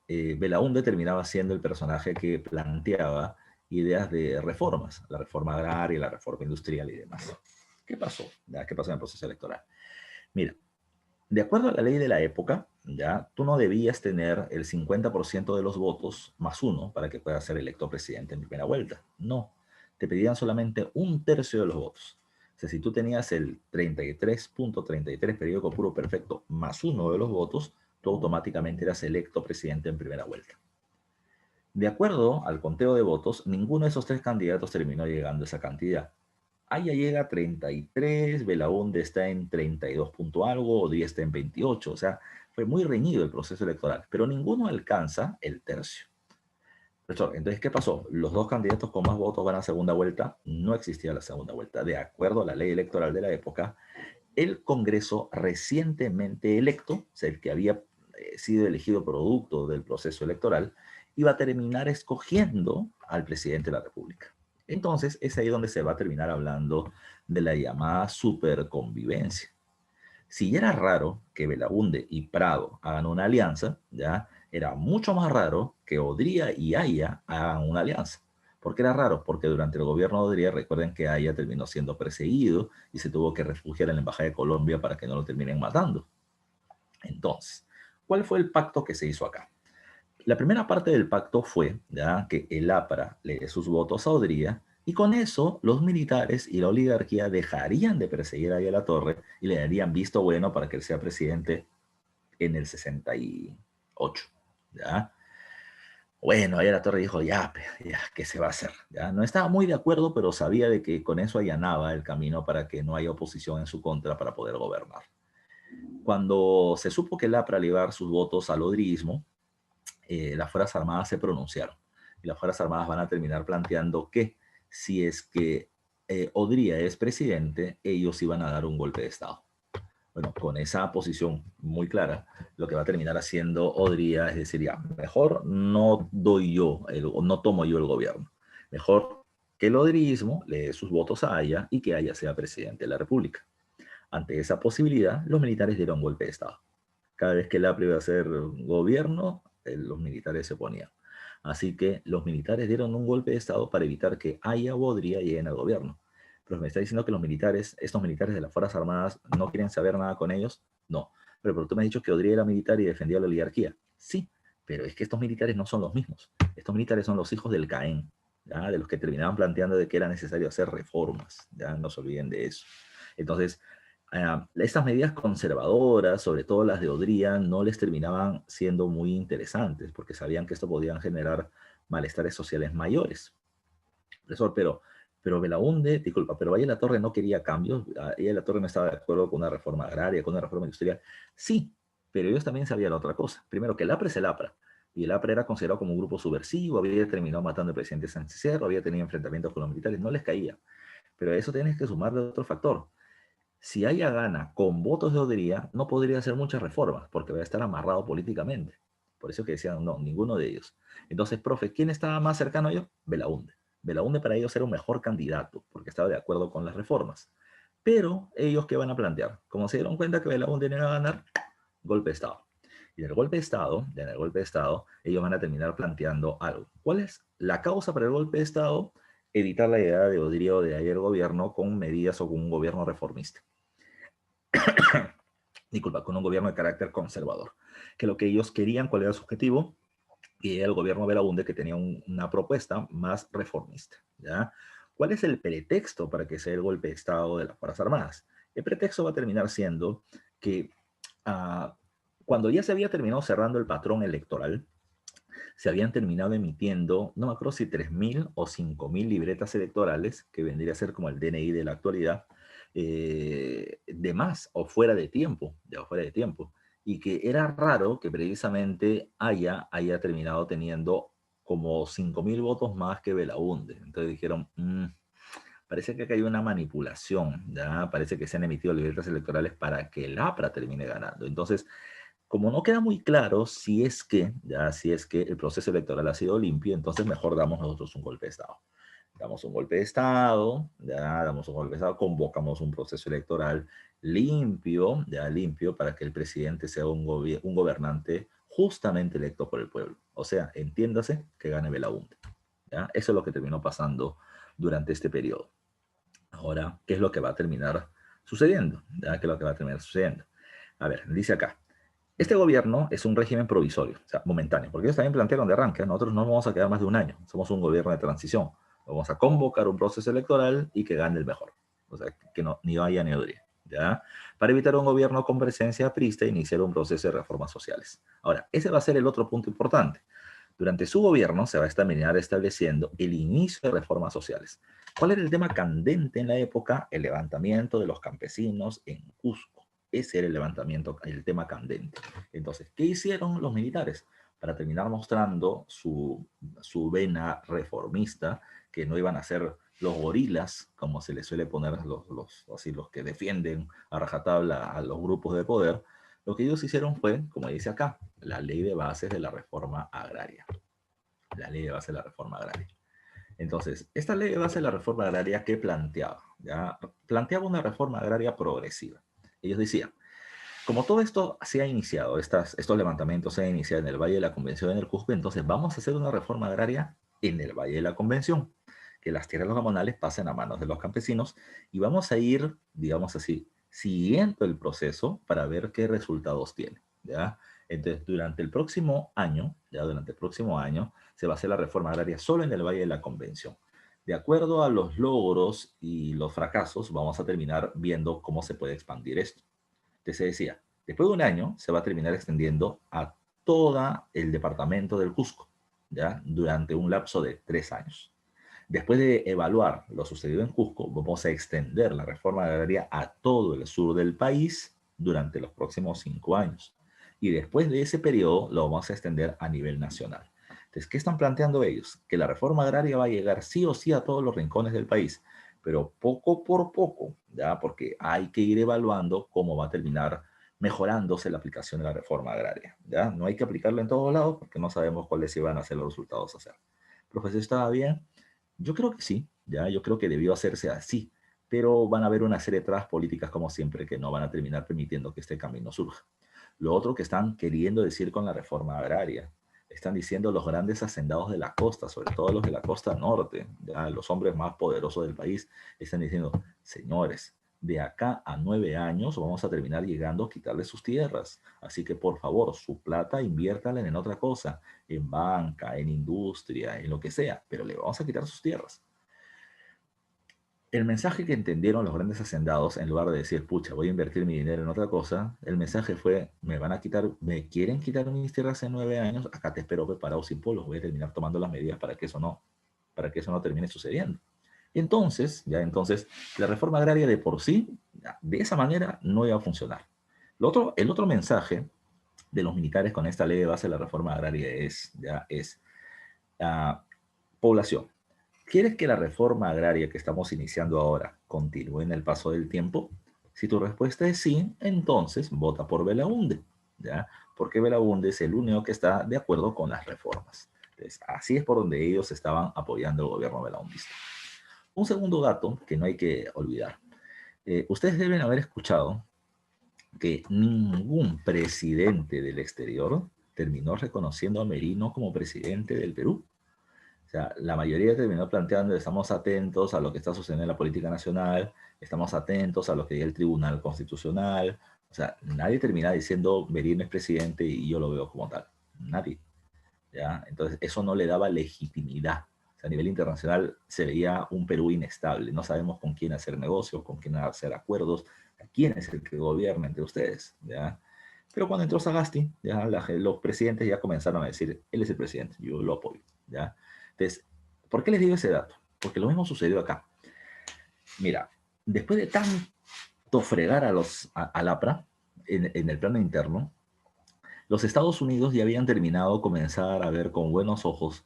Belaúnde terminaba siendo el personaje que planteaba ideas de reformas, la reforma agraria, la reforma industrial y demás. ¿Qué pasó? ¿Qué pasó en el proceso electoral? Mira, de acuerdo a la ley de la época, tú no debías tener el 50% de los votos más 1 para que puedas ser electo presidente en primera vuelta. No, te pedían solamente 1/3 de los votos. O sea, si tú tenías el 33.33 periódico puro perfecto más 1 de los votos, tú automáticamente eras electo presidente en primera vuelta. De acuerdo al conteo de votos, ninguno de esos 3 candidatos terminó llegando a esa cantidad. Aya llega a 33, Belaúnde está en 32 punto algo, Odría está en 28, o sea, fue muy reñido el proceso electoral, pero ninguno alcanza el tercio. Profesor, entonces, ¿qué pasó? Los 2 candidatos con más votos van a segunda vuelta, no existía la segunda vuelta. De acuerdo a la ley electoral de la época, el Congreso recientemente electo, o sea, el que había sido elegido producto del proceso electoral, iba a terminar escogiendo al presidente de la República. Entonces, es ahí donde se va a terminar hablando de la llamada superconvivencia. Si ya era raro que Belaúnde y Prado hagan una alianza, ya era mucho más raro que Odría y Aya hagan una alianza. ¿Por qué era raro? Porque durante el gobierno de Odría, recuerden que Aya terminó siendo perseguido y se tuvo que refugiar en la Embajada de Colombia para que no lo terminen matando. Entonces, ¿cuál fue el pacto que se hizo acá? La primera parte del pacto fue que el APRA le dé sus votos a Odría y con eso los militares y la oligarquía dejarían de perseguir a la Torre y le darían visto bueno para que él sea presidente en el 68. ¿Ya? Bueno, ahí la Torre dijo, ya, ¿qué se va a hacer? ¿Ya? No estaba muy de acuerdo, pero sabía de que con eso allanaba el camino para que no haya oposición en su contra para poder gobernar. Cuando se supo que el APRA le iba a dar sus votos al odrismo, las Fuerzas Armadas se pronunciaron. Y las Fuerzas Armadas van a terminar planteando que si es que Odría es presidente, ellos iban a dar un golpe de Estado. Bueno, con esa posición muy clara, lo que va a terminar haciendo Odría es decir, ya, mejor no doy yo, no tomo yo el gobierno. Mejor que el odrismo le dé sus votos a Aya y que Aya sea presidente de la República. Ante esa posibilidad, los militares dieron golpe de Estado. Cada vez que el APRA iba a hacer gobierno, los militares se oponían. Así que los militares dieron un golpe de Estado para evitar que Aya o Odría lleguen al gobierno. Pero me está diciendo que los militares, estos militares de las Fuerzas Armadas, no quieren saber nada con ellos. No. Pero tú me has dicho que Odría era militar y defendía la oligarquía. Sí, pero es que estos militares no son los mismos. Estos militares son los hijos del CAEN, ¿ya? De los que terminaban planteando de que era necesario hacer reformas. Ya no se olviden de eso. Entonces, estas medidas conservadoras, sobre todo las de Odría, no les terminaban siendo muy interesantes porque sabían que esto podían generar malestares sociales mayores. Profesor, pero Pero Belaúnde, disculpa, pero Valle de la Torre no quería cambios. Valle de la Torre no estaba de acuerdo con una reforma agraria, con una reforma industrial. Sí, pero ellos también sabían otra cosa. Primero, que el APRA es el APRA. Y el APRA era considerado como un grupo subversivo, había terminado matando al presidente Sánchez Cerro, había tenido enfrentamientos con los militares, no les caía. Pero a eso tienes que sumarle otro factor. Si Haya gana con votos de Odería, no podría hacer muchas reformas, porque va a estar amarrado políticamente. Por eso que decían, no, ninguno de ellos. Entonces, profe, ¿quién estaba más cercano a ellos? Belaúnde. Belaúnde para ellos era un mejor candidato, porque estaba de acuerdo con las reformas. Pero ellos, ¿qué van a plantear? Como se dieron cuenta que Belaúnde no iba a ganar, golpe de Estado. Y en el golpe de Estado, ellos van a terminar planteando algo. ¿Cuál es la causa para el golpe de Estado? Evitar la idea de Odería o de ayer gobierno con medidas o con un gobierno reformista. Disculpa, con un gobierno de carácter conservador. Que lo que ellos querían, ¿cuál era su objetivo? Y el gobierno Belaúnde que tenía una propuesta más reformista. ¿Ya? ¿Cuál es el pretexto para que sea el golpe de Estado de las Fuerzas Armadas? El pretexto va a terminar siendo que cuando ya se había terminado cerrando el patrón electoral, se habían terminado emitiendo, no me acuerdo si 3.000 o 5.000 libretas electorales, que vendría a ser como el DNI de la actualidad, de más o fuera de tiempo, ya fuera de tiempo, y que era raro que precisamente haya terminado teniendo como 5.000 votos más que Belaúnde. Entonces dijeron, parece que acá hay una manipulación, ¿ya? Parece que se han emitido libretas electorales para que el APRA termine ganando. Entonces, como no queda muy claro si es que el proceso electoral ha sido limpio, entonces mejor damos nosotros un golpe de Estado. Damos un golpe de Estado, convocamos un proceso electoral limpio, limpio, para que el presidente sea un gobernante justamente electo por el pueblo. O sea, entiéndase que gane Belaúnde. ¿Ya? Eso es lo que terminó pasando durante este periodo. Ahora, ¿qué es lo que va a terminar sucediendo? ¿Ya? ¿Qué es lo que va a terminar sucediendo? A ver, dice acá. Este gobierno es un régimen provisorio, o sea, momentáneo, porque ellos también plantearon de arranque, nosotros no vamos a quedar más de un año, somos un gobierno de transición, vamos a convocar un proceso electoral y que gane el mejor, o sea, que no, ni vaya ni odre, ¿ya? Para evitar un gobierno con presencia aprista e iniciar un proceso de reformas sociales. Ahora, ese va a ser el otro punto importante. Durante su gobierno se va a terminar estableciendo el inicio de reformas sociales. ¿Cuál era el tema candente en la época? El levantamiento de los campesinos en Cusco. Ese era el levantamiento, el tema candente. Entonces, ¿qué hicieron los militares? Para terminar mostrando su vena reformista, que no iban a ser los gorilas, como se les suele poner los que defienden a rajatabla a los grupos de poder. Lo que ellos hicieron fue, como dice acá, la ley de bases de la reforma agraria. La ley de bases de la reforma agraria. Entonces, esta ley de bases de la reforma agraria, ¿qué planteaba? ¿Ya? Planteaba una reforma agraria progresiva. Ellos decían, como todo esto se ha iniciado, estos levantamientos se han iniciado en el Valle de la Convención en el Cusco, entonces vamos a hacer una reforma agraria en el Valle de la Convención, que las tierras comunales pasen a manos de los campesinos y vamos a ir, digamos así, siguiendo el proceso para ver qué resultados tiene, ¿ya? Entonces, durante el próximo año, se va a hacer la reforma agraria solo en el Valle de la Convención. De acuerdo a los logros y los fracasos, vamos a terminar viendo cómo se puede expandir esto. Entonces se decía, después de un año se va a terminar extendiendo a todo el departamento del Cusco, ¿ya? Durante un lapso de 3 años. Después de evaluar lo sucedido en Cusco, vamos a extender la reforma agraria a todo el sur del país durante los próximos 5 años. Y después de ese periodo lo vamos a extender a nivel nacional. Entonces, ¿qué están planteando ellos? Que la reforma agraria va a llegar sí o sí a todos los rincones del país, pero poco por poco, ¿ya? Porque hay que ir evaluando cómo va a terminar mejorándose la aplicación de la reforma agraria, ¿ya? No hay que aplicarlo en todos lados porque no sabemos cuáles iban a ser los resultados a hacer. ¿Profesor, estaba bien? Yo creo que sí, ¿ya? Yo creo que debió hacerse así, pero van a haber una serie de trabas políticas, como siempre, que no van a terminar permitiendo que este camino surja. Lo otro que están queriendo decir con la reforma agraria, están diciendo los grandes hacendados de la costa, sobre todo los de la costa norte, ¿ya? Los hombres más poderosos del país, están diciendo, señores, de acá a 9 años vamos a terminar llegando a quitarle sus tierras. Así que, por favor, su plata inviértala en otra cosa, en banca, en industria, en lo que sea, pero le vamos a quitar sus tierras. El mensaje que entendieron los grandes hacendados, en lugar de decir, pucha, voy a invertir mi dinero en otra cosa, el mensaje fue, me quieren quitar mis tierras en 9 años, acá te espero preparado sin polos, voy a terminar tomando las medidas para que eso no termine sucediendo. Entonces, la reforma agraria de por sí, de esa manera, no iba a funcionar. El otro mensaje de los militares con esta ley de base de la reforma agraria es ah, población. ¿Quieres que la reforma agraria que estamos iniciando ahora continúe en el paso del tiempo? Si tu respuesta es sí, entonces vota por Belaúnde, ¿ya? Porque Belaúnde es el único que está de acuerdo con las reformas. Entonces, así es por donde ellos estaban apoyando el gobierno belaúndista. Un segundo dato que no hay que olvidar. Ustedes deben haber escuchado que ningún presidente del exterior terminó reconociendo a Merino como presidente del Perú. O sea, la mayoría terminó planteando, estamos atentos a lo que está sucediendo en la política nacional, estamos atentos a lo que diga el Tribunal Constitucional. O sea, nadie termina diciendo Merino es presidente y yo lo veo como tal. Nadie. ¿Ya? Entonces, eso no le daba legitimidad. O sea, a nivel internacional se veía un Perú inestable. No sabemos con quién hacer negocios, con quién hacer acuerdos, quién es el que gobierna entre ustedes. ¿Ya? Pero cuando entró Sagasti, ya los presidentes ya comenzaron a decir, él es el presidente, yo lo apoyo. ¿Ya? Entonces, ¿por qué les digo ese dato? Porque lo mismo sucedió acá. Mira, después de tanto fregar al APRA en el plano interno, los Estados Unidos ya habían terminado comenzar a ver con buenos ojos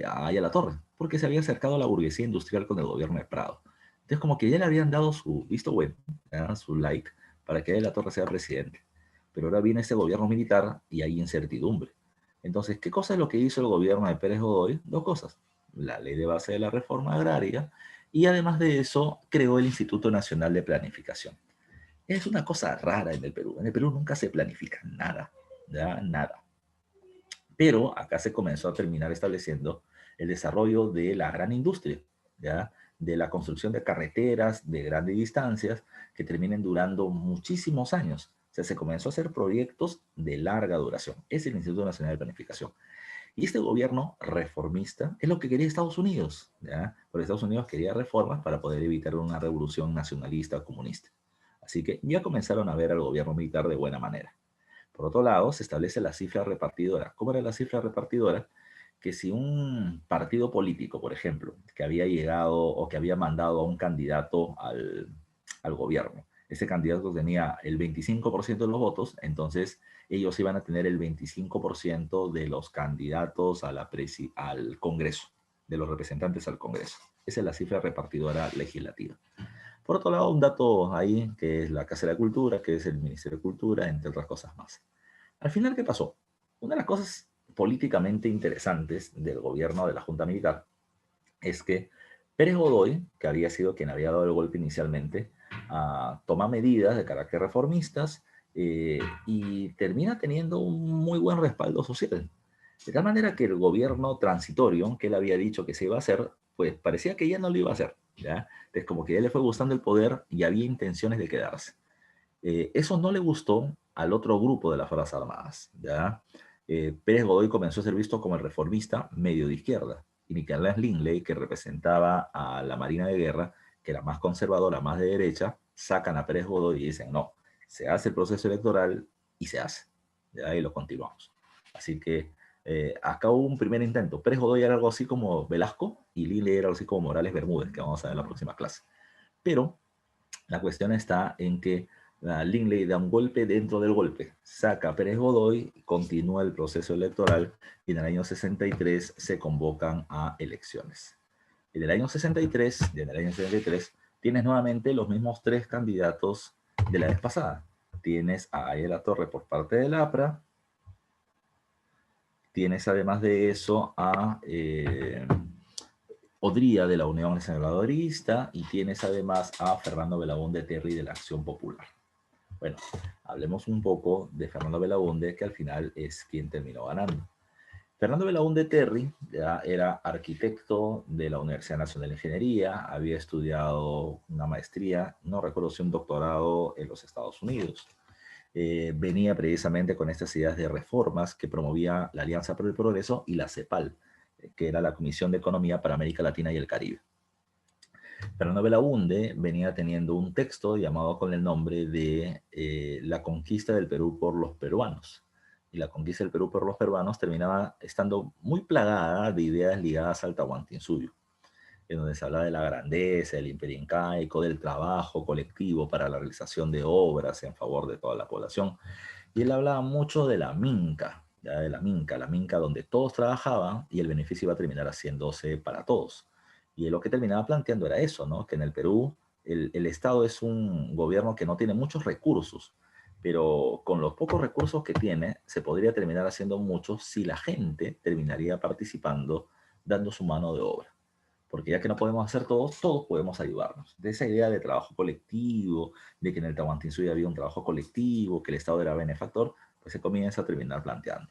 a Ayala Torre, porque se había acercado a la burguesía industrial con el gobierno de Prado. Entonces, como que ya le habían dado su visto bueno, ¿ya? Su like, para que Ayala Torre sea presidente. Pero ahora viene este gobierno militar y hay incertidumbre. Entonces, ¿qué cosa es lo que hizo el gobierno de Pérez Godoy? Dos cosas. La ley de base de la reforma agraria y además de eso creó el Instituto Nacional de Planificación. Es una cosa rara en el Perú. En el Perú nunca se planifica nada, ¿ya? Nada. Pero acá se comenzó a terminar estableciendo el desarrollo de la gran industria, ¿ya? De la construcción de carreteras de grandes distancias que terminen durando muchísimos años. O sea, se comenzó a hacer proyectos de larga duración. Es el Instituto Nacional de Planificación. Y este gobierno reformista es lo que quería Estados Unidos, ¿ya? Porque Estados Unidos quería reformas para poder evitar una revolución nacionalista comunista. Así que ya comenzaron a ver al gobierno militar de buena manera. Por otro lado, se establece la cifra repartidora. ¿Cómo era la cifra repartidora? Que si un partido político, por ejemplo, que había llegado o que había mandado a un candidato al gobierno, ese candidato tenía el 25% de los votos, entonces ellos iban a tener el 25% de los candidatos a al Congreso, de los representantes al Congreso. Esa es la cifra repartidora legislativa. Por otro lado, un dato ahí que es la Casa de la Cultura, que es el Ministerio de Cultura, entre otras cosas más. Al final, ¿qué pasó? Una de las cosas políticamente interesantes del gobierno de la Junta Militar es que Pérez Godoy, que había sido quien había dado el golpe inicialmente, toma medidas de carácter reformistas y termina teniendo un muy buen respaldo social. De tal manera que el gobierno transitorio, que él había dicho que se iba a hacer, pues parecía que ya no lo iba a hacer, ¿ya? Entonces como que ya le fue gustando el poder y había intenciones de quedarse. Eso no le gustó al otro grupo de las Fuerzas Armadas, ¿ya? Pérez Godoy comenzó a ser visto como el reformista medio de izquierda, y Nicolás Linley, que representaba a la Marina de Guerra, que era más conservadora, más de derecha, sacan a Pérez Godoy y dicen, no, se hace el proceso electoral y se hace, ¿ya? Y lo continuamos. Así que acá hubo un primer intento. Pérez Godoy era algo así como Velasco y Linley era algo así como Morales Bermúdez, que vamos a ver en la próxima clase. Pero la cuestión está en que Linley da un golpe dentro del golpe, saca a Pérez Godoy, continúa el proceso electoral y en el año 63 se convocan a elecciones. En el año 63 tienes nuevamente los mismos tres candidatos de la vez pasada. Tienes a Ayala Torre por parte del APRA, tienes además de eso a Odría de la Unión Nacionalista y tienes además a Fernando Belaúnde Terry de la Acción Popular. Bueno, hablemos un poco de Fernando Belaúnde, que al final es quien terminó ganando. Fernando Belaúnde Terry ya era arquitecto de la Universidad Nacional de Ingeniería, había estudiado una maestría, no recuerdo si un doctorado en los Estados Unidos. Venía precisamente con estas ideas de reformas que promovía la Alianza por el Progreso y la CEPAL, que era la Comisión de Economía para América Latina y el Caribe. Fernando Belaúnde venía teniendo un texto llamado con el nombre de La conquista del Perú por los peruanos. Y la conquista del Perú por los peruanos terminaba estando muy plagada de ideas ligadas al Tahuantinsuyo. en donde se hablaba de la grandeza, del imperio incaico, del trabajo colectivo para la realización de obras en favor de toda la población. Y él hablaba mucho de la minca, ya de la minca donde todos trabajaban y el beneficio iba a terminar haciéndose para todos. Y él lo que terminaba planteando era eso, ¿no? Que en el Perú el Estado es un gobierno que no tiene muchos recursos, pero con los pocos recursos que tiene se podría terminar haciendo mucho si la gente terminaría participando, dando su mano de obra. Porque ya que no podemos hacer todos, todos podemos ayudarnos. De esa idea de trabajo colectivo, de que en el Tahuantinsuyo había un trabajo colectivo, que el Estado era benefactor, pues se comienza a terminar planteando.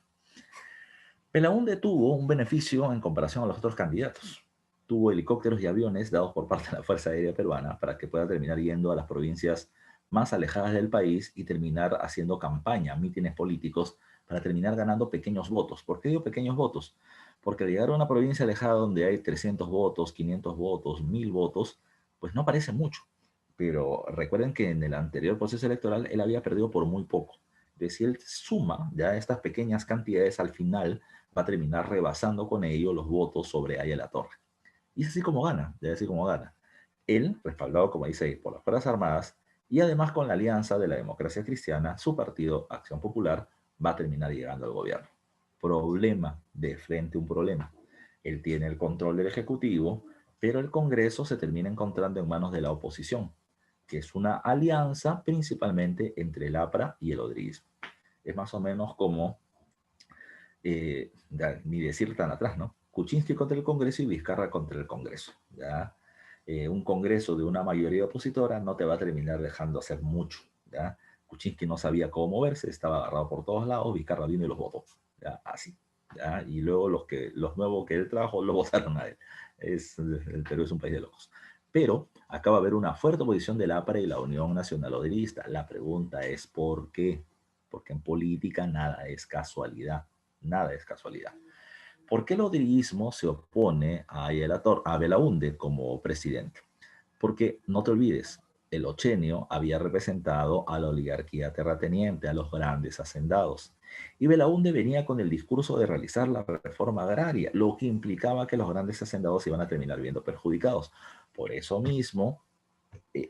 Belaúnde tuvo un beneficio en comparación a los otros candidatos. Tuvo helicópteros y aviones dados por parte de la Fuerza Aérea Peruana para que pueda terminar yendo a las provincias más alejadas del país y terminar haciendo campaña, mítines políticos, para terminar ganando pequeños votos. ¿Por qué digo pequeños votos? Porque al llegar a una provincia alejada donde hay 300 votos, 500 votos, 1000 votos, pues no parece mucho. Pero recuerden que en el anterior proceso electoral él había perdido por muy poco. De si él suma ya estas pequeñas cantidades, al final va a terminar rebasando con ello los votos sobre Aya La Torre. Y es así como gana, ya es así como gana. Él, respaldado, como dice, por las Fuerzas Armadas, y además con la alianza de la democracia cristiana, su partido, Acción Popular, va a terminar llegando al gobierno. Problema de frente a un problema. Él tiene el control del Ejecutivo, pero el Congreso se termina encontrando en manos de la oposición, que es una alianza principalmente entre el APRA y el odrismo. Es más o menos como, ni decir tan atrás, ¿no? Kuczynski contra el Congreso y Vizcarra contra el Congreso, ¿ya? Un Congreso de una mayoría opositora no te va a terminar dejando hacer mucho, ¿ya? Kuczynski no sabía cómo moverse, estaba agarrado por todos lados, Vizcarra vino y los votó, ¿ya? Así, ¿ya? Y luego los nuevos que él trajo lo votaron a él. El Perú es un país de locos. Pero acá va a haber una fuerte oposición del APRA y la Unión Nacional Odrista. La pregunta es ¿por qué? Porque en política nada es casualidad, nada es casualidad. ¿Por qué el odrismo se opone a Belaúnde como presidente? Porque no te olvides, el ochenio había representado a la oligarquía terrateniente, a los grandes hacendados. Y Belaúnde venía con el discurso de realizar la reforma agraria, lo que implicaba que los grandes hacendados se iban a terminar viendo perjudicados. Por eso mismo,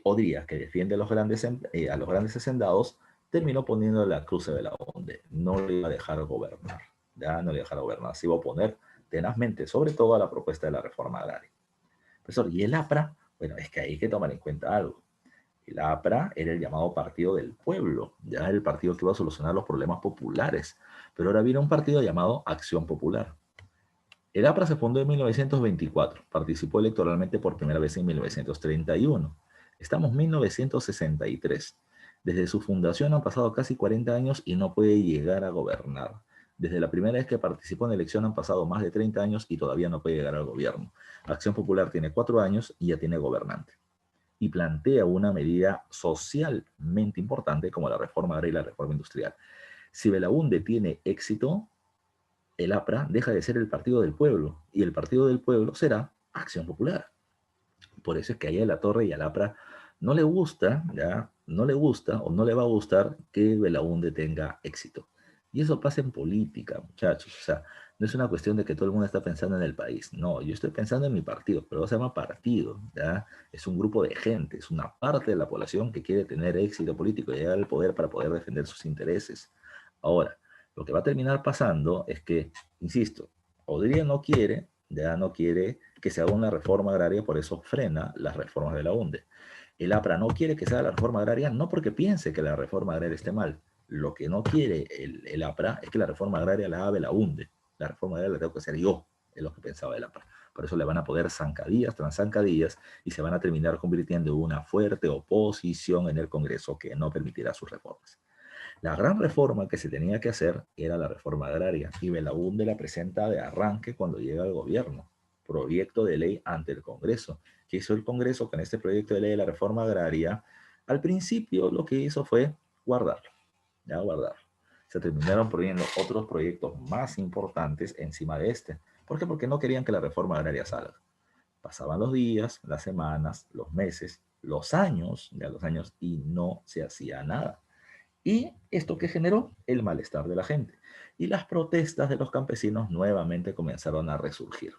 Odría, que defiende a los grandes hacendados, terminó poniendo la cruz de Belaúnde. No le iba a dejar gobernar. Ya no le iba a dejar gobernar. Se iba a oponer tenazmente, sobre todo a la propuesta de la reforma agraria. Profesor, ¿y el APRA? Bueno, es que hay que tomar en cuenta algo. El APRA era el llamado Partido del Pueblo, ya el partido que iba a solucionar los problemas populares. Pero ahora viene un partido llamado Acción Popular. El APRA se fundó en 1924, participó electoralmente por primera vez en 1931. Estamos en 1963. Desde su fundación han pasado casi 40 años y no puede llegar a gobernar. Desde la primera vez que participó en la elección han pasado más de 30 años y todavía no puede llegar al gobierno. Acción Popular tiene 4 años y ya tiene gobernante. Y plantea una medida socialmente importante como la reforma agraria y la reforma industrial. Si Belaúnde tiene éxito, el APRA deja de ser el Partido del Pueblo y el Partido del Pueblo será Acción Popular. Por eso es que a La Torre y al APRA no le gusta, ¿ya? No le gusta o no le va a gustar que Belaúnde tenga éxito. Y eso pasa en política, muchachos. O sea, no es una cuestión de que todo el mundo está pensando en el país. No, yo estoy pensando en mi partido, pero se llama partido, ¿ya? Es un grupo de gente, es una parte de la población que quiere tener éxito político y llegar al poder para poder defender sus intereses. Ahora, lo que va a terminar pasando es que, insisto, Odría ya no quiere que se haga una reforma agraria, por eso frena las reformas de la UNDE. El APRA no quiere que se haga la reforma agraria, no porque piense que la reforma agraria esté mal. Lo que no quiere el APRA es que la reforma agraria la haga la UNDE. La reforma agraria la tengo que hacer yo, es lo que pensaba el APRA. Por eso le van a poder zancadillas tras zancadillas y se van a terminar convirtiendo en una fuerte oposición en el Congreso que no permitirá sus reformas. La gran reforma que se tenía que hacer era la reforma agraria y Belaúnde la presenta de arranque cuando llega al gobierno. Proyecto de ley ante el Congreso. ¿Qué hizo el Congreso con este proyecto de ley de la reforma agraria? Al principio lo que hizo fue guardarlo, ya guardarlo. Se terminaron poniendo otros proyectos más importantes encima de este. ¿Por qué? Porque no querían que la reforma agraria salga. Pasaban los días, las semanas, los meses, los años, y no se hacía nada. Y esto que generó el malestar de la gente. Y las protestas de los campesinos nuevamente comenzaron a resurgir.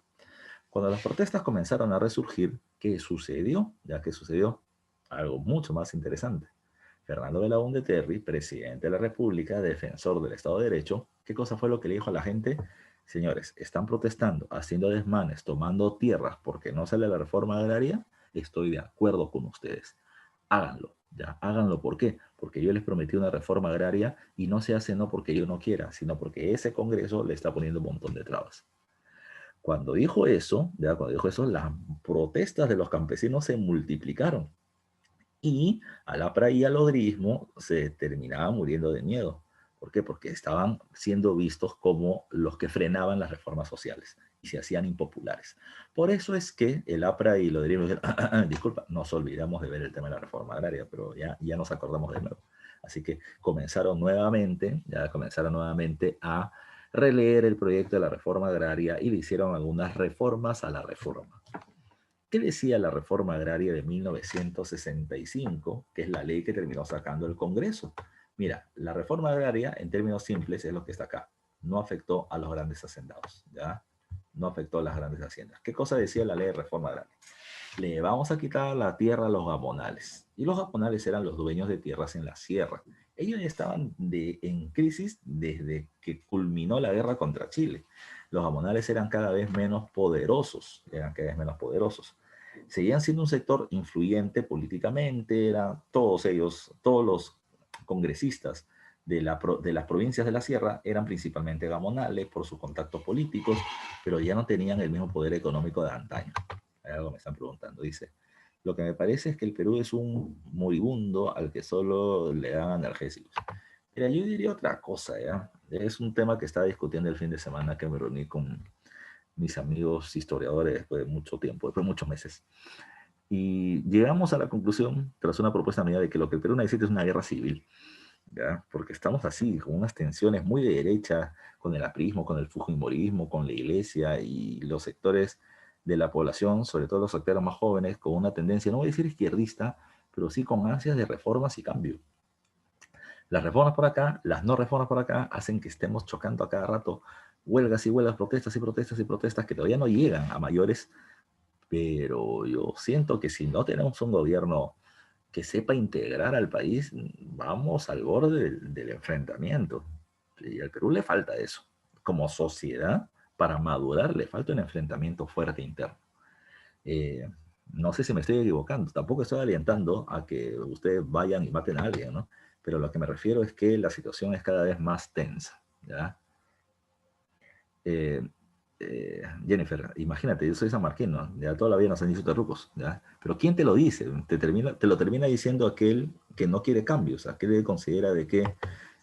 Cuando las protestas comenzaron a resurgir, ¿qué sucedió? Ya que sucedió algo mucho más interesante. Fernando Belaúnde Terry, presidente de la República, defensor del Estado de Derecho, ¿qué cosa fue lo que le dijo a la gente? Señores, están protestando, haciendo desmanes, tomando tierras porque no sale la reforma agraria. Estoy de acuerdo con ustedes. Háganlo, ya, háganlo. ¿Por qué? Porque yo les prometí una reforma agraria y no se hace no porque yo no quiera, sino porque ese Congreso le está poniendo un montón de trabas. Cuando dijo eso, ya, cuando dijo eso, las protestas de los campesinos se multiplicaron y al APRA y al odrismo se terminaban muriendo de miedo. ¿Por qué? Porque estaban siendo vistos como los que frenaban las reformas sociales y se hacían impopulares. Por eso es que el APRA y el odrismo dijeron, disculpa, nos olvidamos de ver el tema de la reforma agraria, pero ya nos acordamos de nuevo. Así que comenzaron nuevamente a releer el proyecto de la reforma agraria y le hicieron algunas reformas a la reforma. ¿Qué decía la reforma agraria de 1965, que es la ley que terminó sacando el Congreso? Mira, la reforma agraria, en términos simples, es lo que está acá. No afectó a los grandes hacendados, ¿ya? No afectó a las grandes haciendas. ¿Qué cosa decía la ley de reforma agraria? Le vamos a quitar la tierra a los gamonales. Y los gamonales eran los dueños de tierras en la sierra. Ellos estaban en crisis desde que culminó la guerra contra Chile. Los gamonales eran cada vez menos poderosos, Seguían siendo un sector influyente políticamente, eran todos ellos, todos los congresistas de las provincias de la sierra eran principalmente gamonales por sus contactos políticos, pero ya no tenían el mismo poder económico de antaño. Hay algo me están preguntando, dice. Lo que me parece es que el Perú es un moribundo al que solo le dan analgésicos. Mira, yo diría otra cosa, ¿ya? Es un tema que estaba discutiendo el fin de semana que me reuní con mis amigos historiadores después de mucho tiempo, después de muchos meses. Y llegamos a la conclusión, tras una propuesta mía, de que lo que el Perú necesita es una guerra civil, ¿ya? Porque estamos así, con unas tensiones muy de derecha, con el aprismo, con el fujimorismo, con la iglesia y los sectores de la población, sobre todo los sectores más jóvenes, con una tendencia, no voy a decir izquierdista, pero sí con ansias de reformas y cambio. Las reformas por acá, las no reformas por acá, hacen que estemos chocando a cada rato huelgas y huelgas, protestas y protestas y protestas que todavía no llegan a mayores, pero yo siento que si no tenemos un gobierno que sepa integrar al país, vamos al borde del enfrentamiento. Y al Perú le falta eso. Como sociedad, para madurar, le falta un enfrentamiento fuerte interno. Eh, no sé si me estoy equivocando, tampoco estoy alentando a que ustedes vayan y maten a alguien, ¿no? Pero lo que me refiero es que la situación es cada vez más tensa, ¿ya? Eh, Jennifer, imagínate, yo soy sanmarquino, ya toda la vida nos han dicho terrucos, ¿ya? Pero ¿quién te lo dice? Te lo termina diciendo aquel que no quiere cambios, aquel que considera de que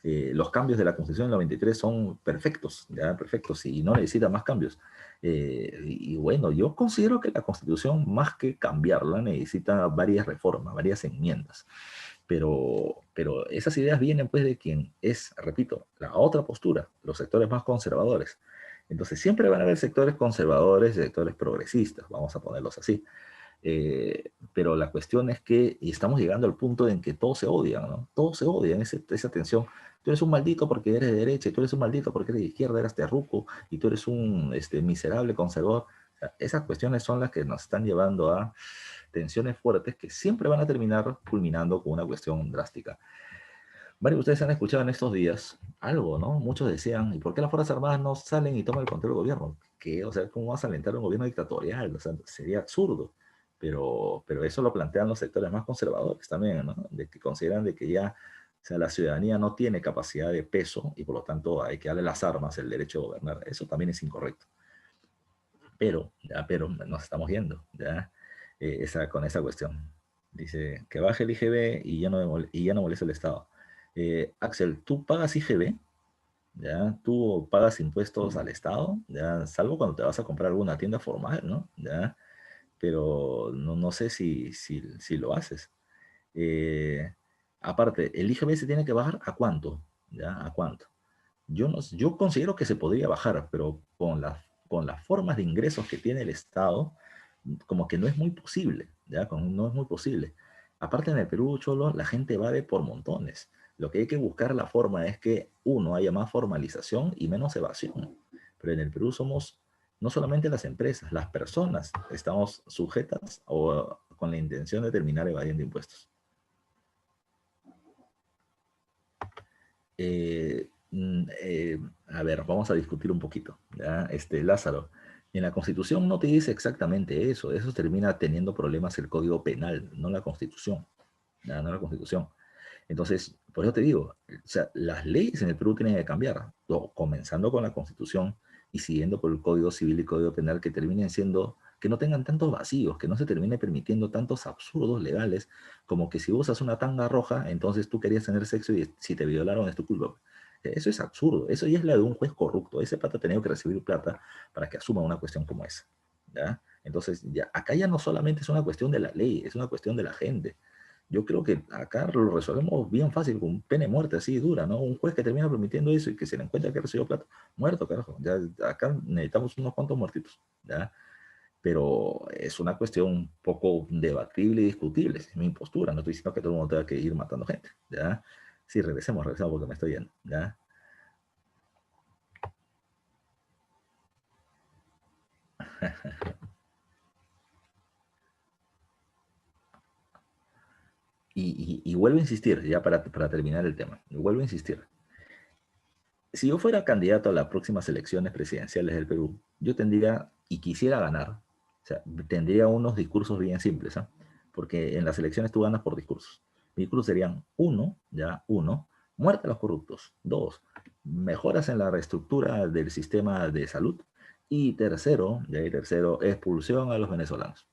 los cambios de la Constitución del 93 son perfectos, ¿ya? Perfectos y no necesita más cambios. Y bueno, yo considero que la Constitución, más que cambiarla, necesita varias reformas, varias enmiendas. Pero esas ideas vienen pues de quien es, repito, la otra postura, los sectores más conservadores. Entonces siempre van a haber sectores conservadores y sectores progresistas, vamos a ponerlos así. Pero la cuestión es que y estamos llegando al punto en que todos se odian, ¿no? Todos se odian, esa tensión. Tú eres un maldito porque eres de derecha, y tú eres un maldito porque eres de izquierda, eres terruco, y tú eres un miserable conservador. O sea, esas cuestiones son las que nos están llevando a tensiones fuertes que siempre van a terminar culminando con una cuestión drástica. Varios de ustedes han escuchado en estos días algo, ¿no? Muchos decían, ¿y por qué las Fuerzas Armadas no salen y toman el control del gobierno? ¿Qué? O sea, ¿cómo vas a alentar un gobierno dictatorial? O sea, sería absurdo. Pero eso lo plantean los sectores más conservadores también, ¿no? De que consideran de que ya, o sea, la ciudadanía no tiene capacidad de peso y por lo tanto hay que darle las armas, el derecho a gobernar. Eso también es incorrecto. Pero nos estamos yendo, ¿ya? Con esa cuestión. Dice que baje el IGB y ya no molesta el Estado. Axel, ¿tú pagas IGB? ¿Ya? ¿Tú pagas impuestos al Estado? ¿Ya? Salvo cuando te vas a comprar alguna tienda formal, ¿no? ¿Ya? Pero no sé si lo haces. Eh, Aparte, ¿el IGB se tiene que bajar a cuánto? ¿Ya? ¿A cuánto? Yo considero que se podría bajar, pero con las formas de ingresos que tiene el Estado, como que no es muy posible, ¿ya? No es muy posible. Aparte en el Perú, Cholo, la gente evade por montones. Lo que hay que buscar la forma es que, uno, haya más formalización y menos evasión. Pero en el Perú somos No solamente las empresas, las personas estamos sujetas o con la intención de terminar evadiendo impuestos. A ver, vamos a discutir un poquito, ¿ya? Lázaro, en la Constitución no te dice exactamente eso, eso termina teniendo problemas el Código Penal, no la Constitución, ¿ya? No la Constitución. Entonces, por eso te digo, o sea, las leyes en el Perú tienen que cambiar, comenzando con la Constitución y siguiendo por el Código Civil y Código Penal, que terminen siendo, que no tengan tantos vacíos, que no se termine permitiendo tantos absurdos legales, como que si usas una tanga roja, entonces tú querías tener sexo y si te violaron es tu culpa. Eso es absurdo, eso ya es la de un juez corrupto, ese pata ha tenido que recibir plata para que asuma una cuestión como esa, ¿ya? Entonces, ya, acá ya no solamente es una cuestión de la ley, es una cuestión de la gente. Yo creo que acá lo resolvemos bien fácil, con pena de muerte así dura, ¿no? Un juez que termina permitiendo eso y que se le encuentra que recibió plata, muerto, carajo. Ya, acá necesitamos unos cuantos muertitos, ¿ya? Pero es una cuestión un poco debatible y discutible, es mi postura, no estoy diciendo que todo el mundo tenga que ir matando gente, ¿ya? Sí, regresemos porque me estoy yendo, ¿ya? Y vuelvo a insistir, ya para terminar el tema, vuelvo a insistir. Si yo fuera candidato a las próximas elecciones presidenciales del Perú, yo tendría, y quisiera ganar, o sea, tendría unos discursos bien simples, ¿ah? Porque en las elecciones tú ganas por discursos. Mis discursos serían, uno, muerte a los corruptos. Dos, mejoras en la reestructura del sistema de salud. Y tercero, expulsión a los venezolanos.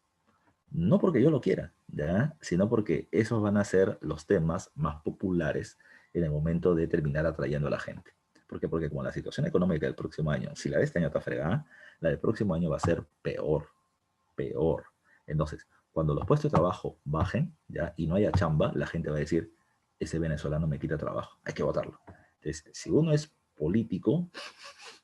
No porque yo lo quiera, ¿ya? Sino porque esos van a ser los temas más populares en el momento de terminar atrayendo a la gente. ¿Por qué? Porque como la situación económica del próximo año, si la de este año está fregada, la del próximo año va a ser peor, peor. Entonces, cuando los puestos de trabajo bajen, ¿ya? Y no haya chamba, la gente va a decir, ese venezolano me quita trabajo, hay que votarlo. Entonces, si uno es político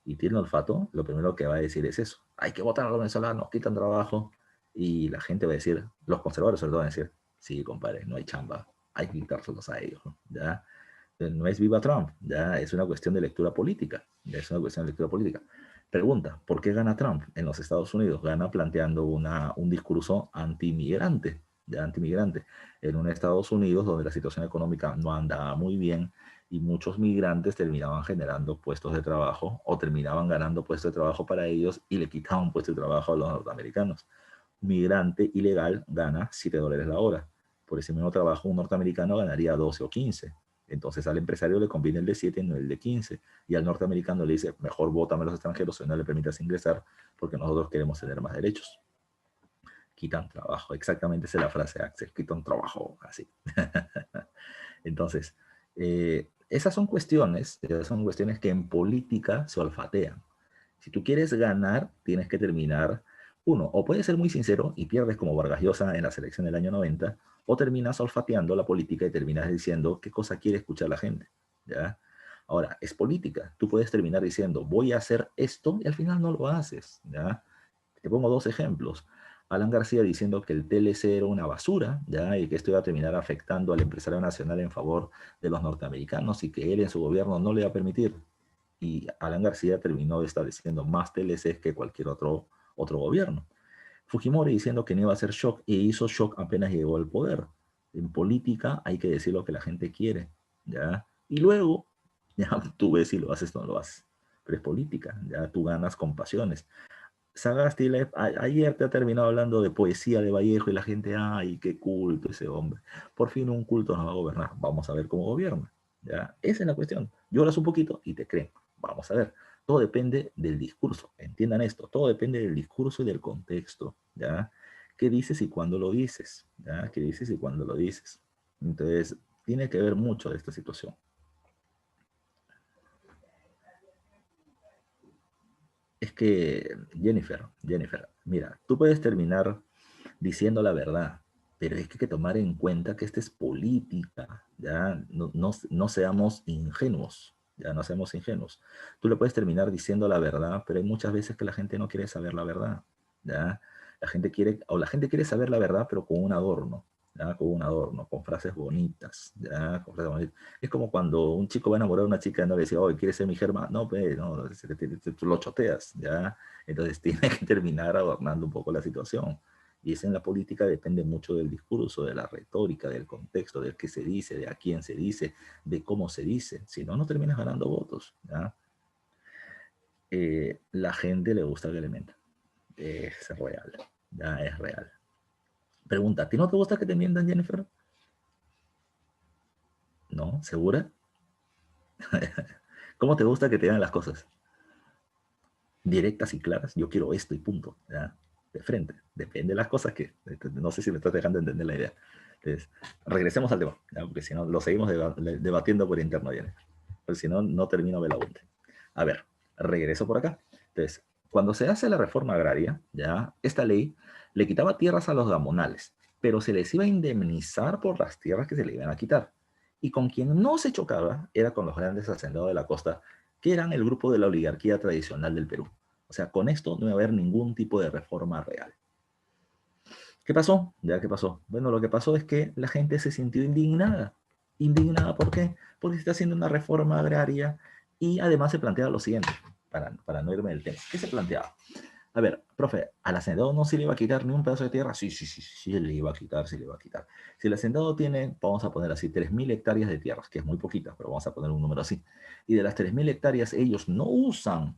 y tiene olfato, lo primero que va a decir es eso, hay que votar a los venezolanos, quitan trabajo, y la gente va a decir, los conservadores sobre todo van a decir, sí, compadre, no hay chamba, hay que quitárselos a ellos, ¿ya? No es viva Trump, ya es una cuestión de lectura política, ya es una cuestión de lectura política. Pregunta, ¿por qué gana Trump en los Estados Unidos? Gana planteando un discurso antimigrante, ya antimigrante, en un Estados Unidos donde la situación económica no andaba muy bien y muchos migrantes terminaban generando puestos de trabajo o terminaban ganando puestos de trabajo para ellos y le quitaban puestos de trabajo a los norteamericanos. Migrante ilegal gana $7 la hora. Por ese mismo trabajo, un norteamericano ganaría 12 o 15. Entonces al empresario le conviene el de 7 y no el de 15. Y al norteamericano le dice, mejor bótame a los extranjeros y no le permitas ingresar porque nosotros queremos tener más derechos. Quitan trabajo. Exactamente esa es la frase, Axel. Quitan trabajo. Así. Entonces, esas son cuestiones que en política se olfatean. Si tú quieres ganar, tienes que terminar, uno, o puedes ser muy sincero y pierdes como Vargas Llosa en la selección del año 90, o terminas olfateando la política y terminas diciendo qué cosa quiere escuchar la gente, ¿ya? Ahora, es política. Tú puedes terminar diciendo, voy a hacer esto, y al final no lo haces, ¿ya? Te pongo dos ejemplos. Alan García diciendo que el TLC era una basura, ¿ya? Y que esto iba a terminar afectando al empresario nacional en favor de los norteamericanos y que él en su gobierno no le iba a permitir. Y Alan García terminó estableciendo más TLCs que cualquier otro gobierno. Fujimori diciendo que no iba a hacer shock y hizo shock apenas llegó al poder. En política hay que decir lo que la gente quiere, ¿ya? Y luego, ya tú ves si lo haces o no lo haces. Pero es política, ya tú ganas con pasiones. Sagasti ayer te ha terminado hablando de poesía de Vallejo y la gente, ay, qué culto ese hombre. Por fin un culto nos va a gobernar. Vamos a ver cómo gobierna. ¿Ya? Esa es la cuestión. Lloras un poquito y te creen. Vamos a ver. Todo depende del discurso. Entiendan esto. Todo depende del discurso y del contexto. ¿Ya? ¿Qué dices y cuándo lo dices? ¿Ya? ¿Qué dices y cuándo lo dices? Entonces, tiene que ver mucho de esta situación. Es que, Jennifer, mira, tú puedes terminar diciendo la verdad, pero es que hay que tomar en cuenta que esta es política, ¿ya? No seamos ingenuos, ya no seamos ingenuos. Tú le puedes terminar diciendo la verdad, pero hay muchas veces que la gente no quiere saber la verdad, ¿ya? La gente quiere saber la verdad, pero con un adorno, ¿ya? Con un adorno, con frases bonitas, ¿ya? Con frases bonitas. Es como cuando un chico va a enamorar a una chica y no le dice, oye, ¿quieres ser mi germa? No, pues, no, tú lo choteas, ¿ya? Entonces tiene que terminar adornando un poco la situación. Y eso en la política depende mucho del discurso, de la retórica, del contexto, del qué se dice, de a quién se dice, de cómo se dice. Si no, no terminas ganando votos, ¿ya? La gente le gusta que le mientan. Es real, ya es real. Pregunta, ¿a ti no te gusta que te mientan, Jennifer? ¿No? ¿Segura? ¿Cómo te gusta que te digan las cosas? Directas y claras. Yo quiero esto y punto. ¿Ya? De frente. Depende de las cosas que... No sé si me estás dejando entender la idea. Entonces, regresemos al tema, ¿ya? Porque si no, lo seguimos debatiendo por interno, Jennifer. Porque si no, no termino Belaunte. A ver, regreso por acá. Entonces, cuando se hace la reforma agraria, ¿ya? Esta ley le quitaba tierras a los gamonales, pero se les iba a indemnizar por las tierras que se le iban a quitar. Y con quien no se chocaba era con los grandes hacendados de la costa, que eran el grupo de la oligarquía tradicional del Perú. O sea, con esto no iba a haber ningún tipo de reforma real. ¿Qué pasó? ¿Ya qué pasó? Bueno, lo que pasó es que la gente se sintió indignada. ¿Indignada por qué? Porque se está haciendo una reforma agraria y además se plantea lo siguiente, para no irme del tema. ¿Qué se planteaba? A ver, profe, ¿al hacendado no se le iba a quitar ni un pedazo de tierra? Sí, sí, sí, sí, le iba a quitar, sí le iba a quitar. Si el hacendado tiene, vamos a poner así, 3.000 hectáreas de tierras, que es muy poquita, pero vamos a poner un número así, y de las 3.000 hectáreas ellos no usan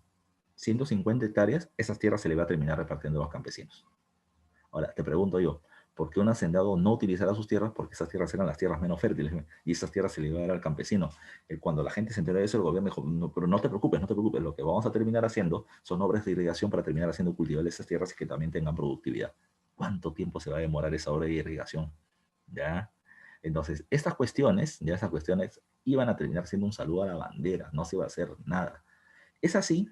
150 hectáreas, esas tierras se le va a terminar repartiendo a los campesinos. Ahora, te pregunto yo, ¿por qué un hacendado no utilizará sus tierras? Porque esas tierras eran las tierras menos fértiles y esas tierras se le iba a dar al campesino. Cuando la gente se enteró de eso, el gobierno dijo, no, pero no te preocupes, no te preocupes, lo que vamos a terminar haciendo son obras de irrigación para terminar haciendo cultivables esas tierras y que también tengan productividad. ¿Cuánto tiempo se va a demorar esa obra de irrigación? ¿Ya? Entonces, estas cuestiones, ya esas cuestiones iban a terminar siendo un saludo a la bandera, no se iba a hacer nada. Es así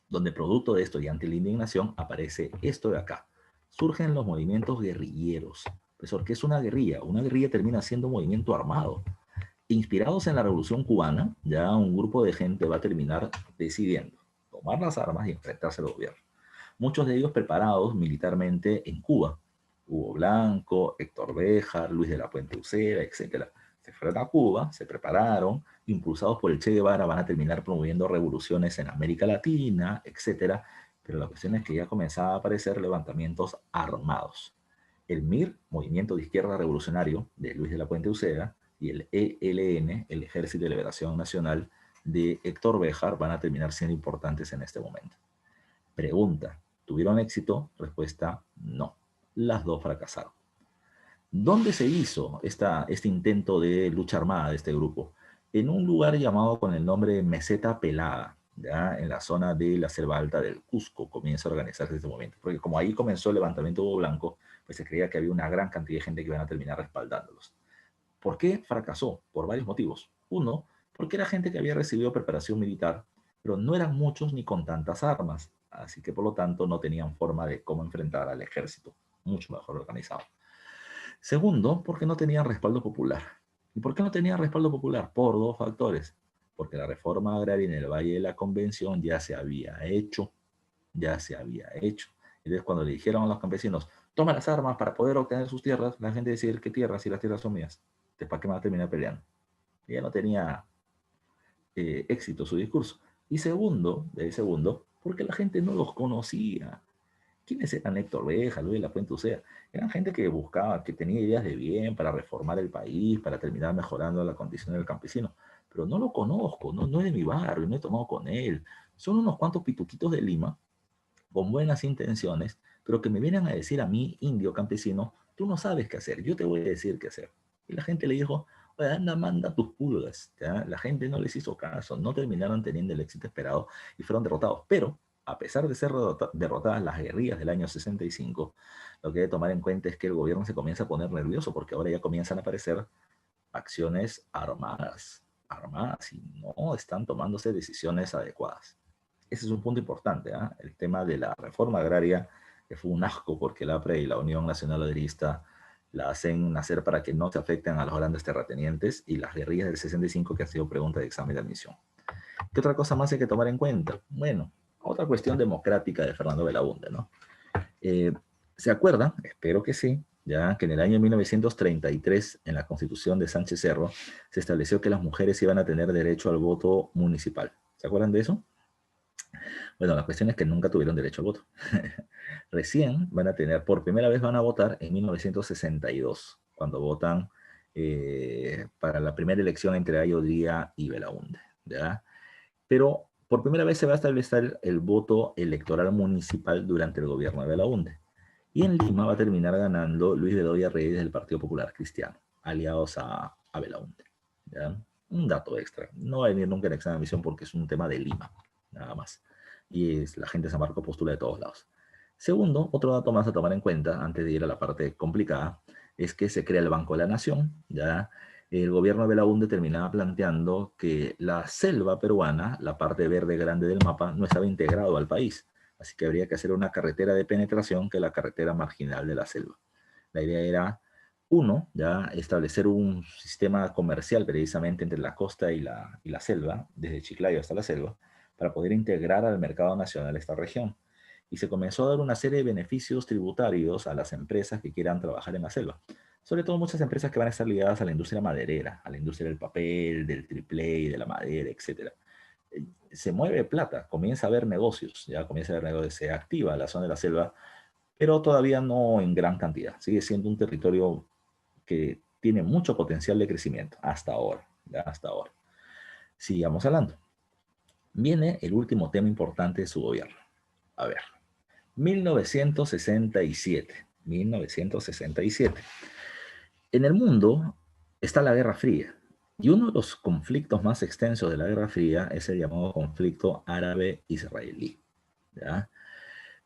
donde producto de esto y ante la indignación aparece esto de acá. Surgen los movimientos guerrilleros. Profesor, ¿qué es una guerrilla? Una guerrilla termina siendo un movimiento armado. Inspirados en la Revolución Cubana, ya un grupo de gente va a terminar decidiendo tomar las armas y enfrentarse al gobierno. Muchos de ellos preparados militarmente en Cuba. Hugo Blanco, Héctor Béjar, Luis de la Puente Uceda, etc. Se fueron a Cuba, se prepararon, impulsados por el Che Guevara, van a terminar promoviendo revoluciones en América Latina, etc. Pero la cuestión es que ya comenzaban a aparecer levantamientos armados. El MIR, Movimiento de Izquierda Revolucionario, de Luis de la Puente Uceda, y el ELN, el Ejército de Liberación Nacional, de Héctor Béjar, van a terminar siendo importantes en este momento. Pregunta, ¿tuvieron éxito? Respuesta, no. Las dos fracasaron. ¿Dónde se hizo este intento de lucha armada de este grupo? En un lugar llamado con el nombre de Meseta Pelada, ¿ya? En la zona de la selva alta del Cusco comienza a organizarse este movimiento. Porque como ahí comenzó el levantamiento de Hugo Blanco, pues se creía que había una gran cantidad de gente que iban a terminar respaldándolos. ¿Por qué fracasó? Por varios motivos. Uno, porque era gente que había recibido preparación militar, pero no eran muchos ni con tantas armas. Así que por lo tanto no tenían forma de cómo enfrentar al ejército, mucho mejor organizado. Segundo, porque no tenían respaldo popular. ¿Y por qué no tenían respaldo popular? Por dos factores. Porque la reforma agraria en el Valle de la Convención ya se había hecho. Ya se había hecho. Entonces, cuando le dijeron a los campesinos, toma las armas para poder obtener sus tierras, la gente decía, ¿qué tierras? Si las tierras son mías. Entonces, ¿para qué me va a terminar peleando? Y ya no tenía éxito su discurso. Y segundo, porque la gente no los conocía. ¿Quiénes eran Héctor Béjar, Luis de la Puente Uceda? Eran gente que buscaba, que tenía ideas de bien para reformar el país, para terminar mejorando la condición del campesino. Pero no lo conozco, no es de mi barrio, no he tomado con él. Son unos cuantos pituquitos de Lima, con buenas intenciones, pero que me vienen a decir a mí, indio campesino, tú no sabes qué hacer, yo te voy a decir qué hacer. Y la gente le dijo, oye, anda, manda tus pulgas. ¿Ya? La gente no les hizo caso, no terminaron teniendo el éxito esperado y fueron derrotados. Pero a pesar de ser derrotadas las guerrillas del año 65, lo que hay que tomar en cuenta es que el gobierno se comienza a poner nervioso porque ahora ya comienzan a aparecer acciones armadas y no están tomándose decisiones adecuadas. Ese es un punto importante, ¿eh? El tema de la reforma agraria, que fue un asco porque el APRE y la Unión Nacional Agrarista la hacen nacer para que no se afecten a los grandes terratenientes, y las guerrillas del 65 que ha sido pregunta de examen de admisión. ¿Qué otra cosa más hay que tomar en cuenta? Bueno, otra cuestión democrática de Fernando Belaúnde, ¿no? ¿Se acuerdan? Espero que sí, ya que en el año 1933, en la Constitución de Sánchez Cerro, se estableció que las mujeres iban a tener derecho al voto municipal. ¿Se acuerdan de eso? Bueno, la cuestión es que nunca tuvieron derecho al voto. Recién van a tener, por primera vez van a votar en 1962, cuando votan para la primera elección entre Ayodía y Belaúnde, ¿ya? Pero por primera vez se va a establecer el voto electoral municipal durante el gobierno de Belaúnde. Y en Lima va a terminar ganando Luis Bedoya Reyes del Partido Popular Cristiano, aliados a Belaúnde, ¿ya? Un dato extra. No va a venir nunca en examen de admisión porque es un tema de Lima, nada más. Y la gente de San Marcos postula de todos lados. Segundo, otro dato más a tomar en cuenta, antes de ir a la parte complicada, es que se crea el Banco de la Nación, ¿ya? El gobierno de Belaúnde terminaba planteando que la selva peruana, la parte verde grande del mapa, no estaba integrado al país. Así que habría que hacer una carretera de penetración que es la carretera marginal de la selva. La idea era, uno, ya establecer un sistema comercial precisamente entre la costa y la selva, desde Chiclayo hasta la selva, para poder integrar al mercado nacional esta región. Y se comenzó a dar una serie de beneficios tributarios a las empresas que quieran trabajar en la selva. Sobre todo muchas empresas que van a estar ligadas a la industria maderera, a la industria del papel, del triple, de la madera, etc. Se mueve plata, comienza a haber negocios, ya comienza a haber negocios, se activa la zona de la selva, pero todavía no en gran cantidad. Sigue siendo un territorio que tiene mucho potencial de crecimiento hasta ahora, ya hasta ahora. Sigamos hablando. Viene el último tema importante de su gobierno. A ver, 1967. 1967. En el mundo está la Guerra Fría. Y uno de los conflictos más extensos de la Guerra Fría es el llamado conflicto árabe-israelí, ¿ya?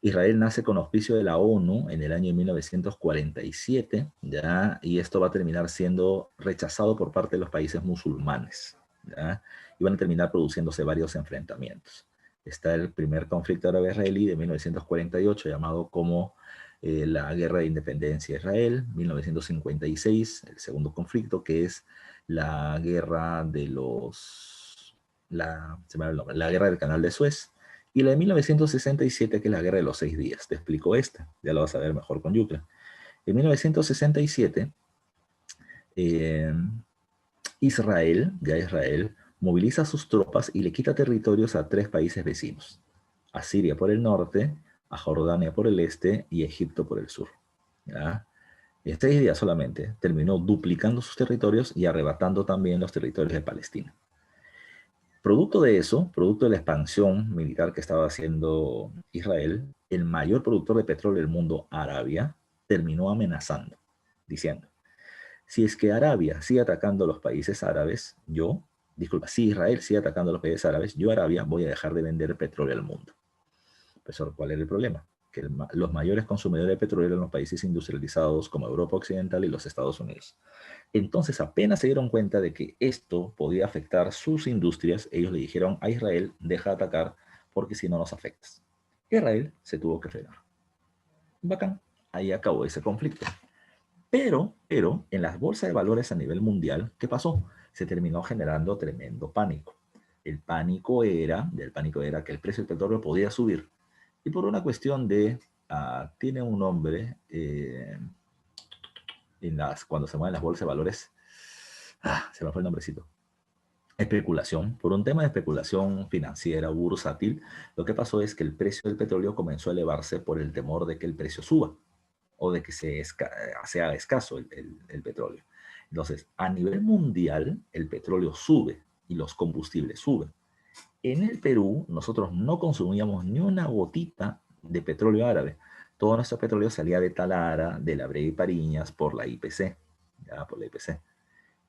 Israel nace con auspicio de la ONU en el año 1947, ¿ya? Y esto va a terminar siendo rechazado por parte de los países musulmanes, ¿ya? Y van a terminar produciéndose varios enfrentamientos. Está el primer conflicto árabe-israelí de 1948, llamado como la Guerra de Independencia de Israel, 1956, el segundo conflicto, que es la Guerra de se me va el nombre, la Guerra del Canal de Suez, y la de 1967, que es la Guerra de los 6 días. Te explico esta, ya lo vas a ver mejor con Yucla. En 1967, Israel, moviliza sus tropas y le quita territorios a 3 países vecinos: a Siria por el norte, a Jordania por el este y Egipto por el sur, ¿ya? En 6 días solamente terminó duplicando sus territorios y arrebatando también los territorios de Palestina. Producto de eso, producto de la expansión militar que estaba haciendo Israel, el mayor productor de petróleo del mundo, Arabia, terminó amenazando, diciendo: si es que Arabia sigue atacando a los países árabes, si Israel sigue atacando a los países árabes, yo, Arabia, voy a dejar de vender petróleo al mundo. Profesor, ¿cuál era el problema? Que los mayores consumidores de petróleo eran los países industrializados como Europa Occidental y los Estados Unidos. Entonces, apenas se dieron cuenta de que esto podía afectar sus industrias, ellos le dijeron a Israel: deja de atacar porque si no nos afectas. Israel se tuvo que frenar. Bacán, ahí acabó ese conflicto. Pero, en las bolsas de valores a nivel mundial, ¿qué pasó? Se terminó generando tremendo pánico. El pánico era que el precio del petróleo podía subir. Y por una cuestión tiene un nombre, cuando se mueven las bolsas de valores, se me fue el nombrecito. Especulación. Por un tema de especulación financiera, bursátil, lo que pasó es que el precio del petróleo comenzó a elevarse por el temor de que el precio suba, o de que sea escaso el petróleo. Entonces, a nivel mundial, el petróleo sube y los combustibles suben. En el Perú, nosotros no consumíamos ni una gotita de petróleo árabe. Todo nuestro petróleo salía de Talara, de La Brea y Pariñas, por la IPC. Ya, por la IPC.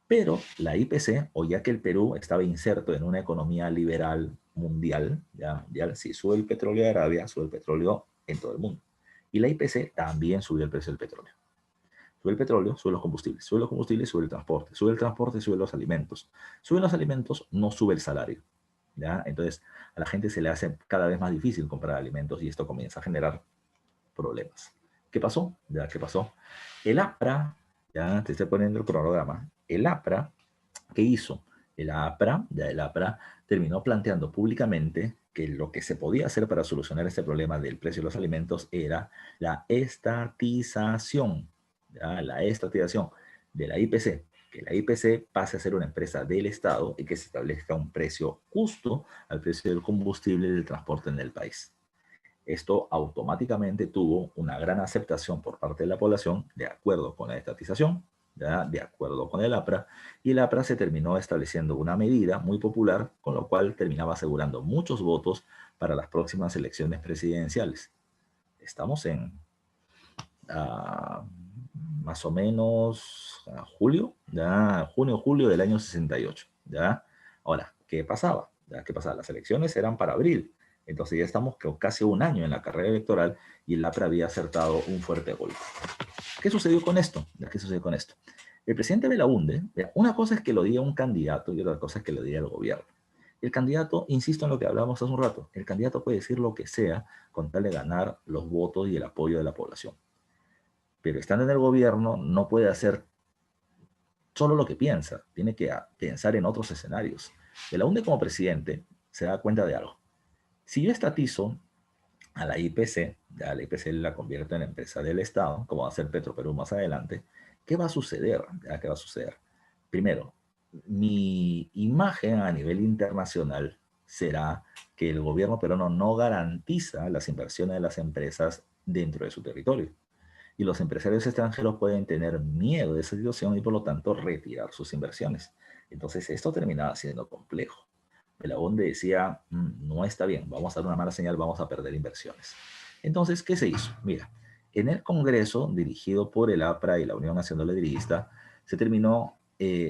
Pero la IPC, o ya que el Perú estaba inserto en una economía liberal mundial, ya si sube el petróleo de Arabia, sube el petróleo en todo el mundo. Y la IPC también subió el precio del petróleo. Sube el petróleo, sube los combustibles. Sube los combustibles, sube el transporte. Sube el transporte, sube los alimentos. Suben los alimentos, no sube el salario, ¿ya? Entonces, a la gente se le hace cada vez más difícil comprar alimentos y esto comienza a generar problemas. ¿Qué pasó? ¿Qué pasó? El APRA, ya te estoy poniendo el cronograma. El APRA, ¿qué hizo? El APRA terminó planteando públicamente que lo que se podía hacer para solucionar este problema del precio de los alimentos era la estatización, ¿ya? La estatización de la IPC, que la IPC pase a ser una empresa del Estado y que se establezca un precio justo al precio del combustible y del transporte en el país. Esto automáticamente tuvo una gran aceptación por parte de la población de acuerdo con la estatización, ¿ya? De acuerdo con el APRA, y el APRA se terminó estableciendo una medida muy popular, con lo cual terminaba asegurando muchos votos para las próximas elecciones presidenciales. Estamos en uh, más o menos julio, ¿ya? Junio, julio del año 68, ¿ya? Ahora, ¿qué pasaba? ¿Ya? ¿Qué pasaba? Las elecciones eran para abril, entonces ya estamos casi un año en la carrera electoral y el APRA había acertado un fuerte golpe. ¿Qué sucedió con esto? ¿Qué sucedió con esto? El presidente Belaúnde, una cosa es que lo diga un candidato y otra cosa es que lo diga el gobierno. El candidato, insisto en lo que hablábamos hace un rato, el candidato puede decir lo que sea con tal de ganar los votos y el apoyo de la población. Pero estando en el gobierno no puede hacer solo lo que piensa, tiene que pensar en otros escenarios. Belaúnde como presidente se da cuenta de algo. Si yo estatizo a la IPC, ya la IPC la convierto en empresa del Estado, como va a ser Petroperú más adelante, ¿qué va a suceder? ¿Ya? ¿Qué va a suceder? Primero, mi imagen a nivel internacional será que el gobierno peruano no garantiza las inversiones de las empresas dentro de su territorio. Y los empresarios extranjeros pueden tener miedo de esa situación y por lo tanto retirar sus inversiones. Entonces esto terminaba siendo complejo. Belaúnde decía, no está bien, vamos a dar una mala señal, vamos a perder inversiones. Entonces, ¿qué se hizo? Mira, en el Congreso, dirigido por el APRA y la Unión Nacional Ledrillista, se terminó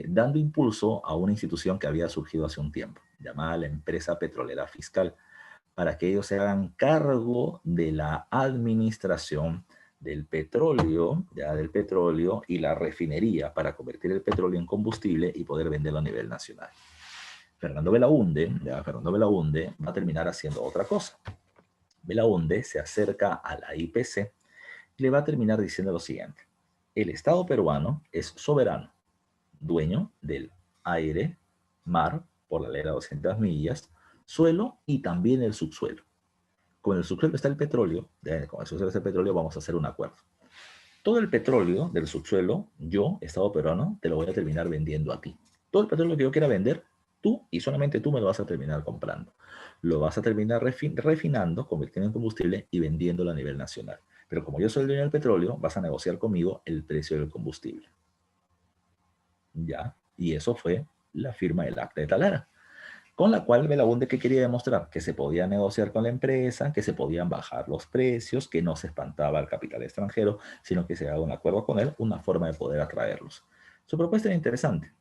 dando impulso a una institución que había surgido hace un tiempo, llamada la Empresa Petrolera Fiscal, para que ellos se hagan cargo de la administración del petróleo, ya del petróleo y la refinería para convertir el petróleo en combustible y poder venderlo a nivel nacional. Fernando Belaúnde va a terminar haciendo otra cosa. Belaúnde se acerca a la IPC y le va a terminar diciendo lo siguiente. El Estado peruano es soberano, dueño del aire, mar, por la ley de 200 millas, suelo y también el subsuelo. Con el subsuelo está el petróleo, con el subsuelo está el petróleo, vamos a hacer un acuerdo. Todo el petróleo del subsuelo, yo, Estado peruano, te lo voy a terminar vendiendo a ti. Todo el petróleo que yo quiera vender, tú y solamente tú me lo vas a terminar comprando. Lo vas a terminar refinando, convirtiendo en combustible y vendiéndolo a nivel nacional. Pero como yo soy el dueño del petróleo, vas a negociar conmigo el precio del combustible. Ya, y eso fue la firma del Acta de Talara, con la cual Belaúnde, ¿qué quería demostrar? Que se podía negociar con la empresa, que se podían bajar los precios, que no se espantaba al capital extranjero, sino que se haga un acuerdo con él, una forma de poder atraerlos. Su propuesta era interesante,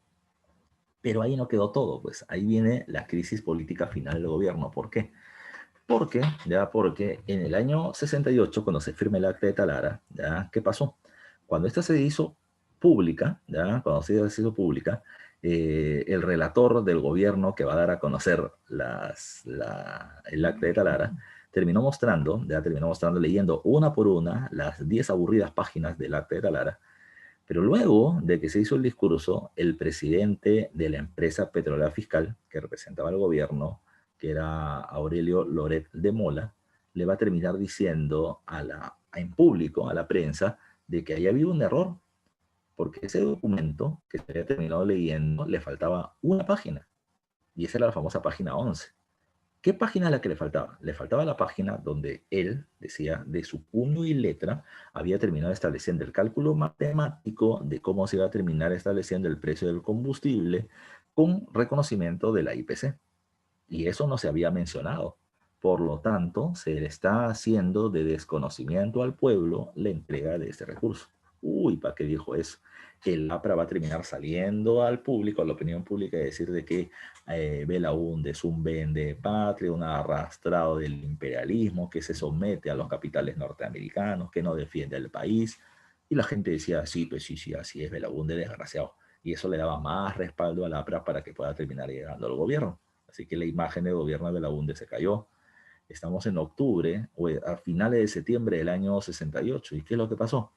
pero ahí no quedó todo, pues ahí viene la crisis política final del gobierno. ¿Por qué? Porque en el año 68, cuando se firma el Acta de Talara, ¿ya? ¿Qué pasó? Cuando esta se hizo pública, ¿ya? Cuando se hizo pública, el relator del gobierno que va a dar a conocer el Acta de Talara terminó mostrando, leyendo una por una las 10 aburridas páginas del Acta de Talara. Pero luego de que se hizo el discurso, el presidente de la empresa petrolera fiscal, que representaba al gobierno, que era Aurelio Loret de Mola, le va a terminar diciendo en público, a la prensa, de que había habido un error, porque ese documento que se había terminado leyendo le faltaba una página, y esa era la famosa página 11. ¿Qué página es la que le faltaba? Le faltaba la página donde él decía, de su puño y letra, había terminado estableciendo el cálculo matemático de cómo se iba a terminar estableciendo el precio del combustible con reconocimiento de la IPC. Y eso no se había mencionado. Por lo tanto, se le está haciendo de desconocimiento al pueblo la entrega de este recurso. Uy, ¿para qué dijo eso? El APRA va a terminar saliendo al público, a la opinión pública, y decir de que Belaúnde es un vende patria, un arrastrado del imperialismo que se somete a los capitales norteamericanos, que no defiende al país. Y la gente decía, sí, pues sí, así es, Belaúnde desgraciado. Y eso le daba más respaldo al APRA para que pueda terminar llegando al gobierno. Así que la imagen del gobierno de Belaúnde se cayó. Estamos en octubre, o a finales de septiembre del año 68. ¿Y qué es lo que pasó?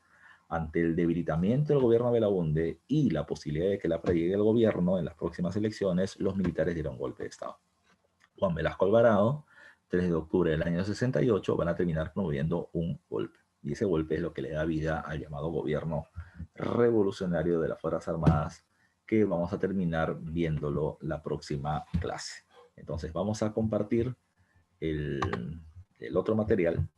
Ante el debilitamiento del gobierno de Belaúnde y la posibilidad de que la APRA llegue al gobierno en las próximas elecciones, los militares dieron golpe de Estado. Juan Velasco Alvarado, 3 de octubre del año 68, van a terminar promoviendo un golpe. Y ese golpe es lo que le da vida al llamado gobierno revolucionario de las Fuerzas Armadas, que vamos a terminar viéndolo la próxima clase. Entonces vamos a compartir el otro material,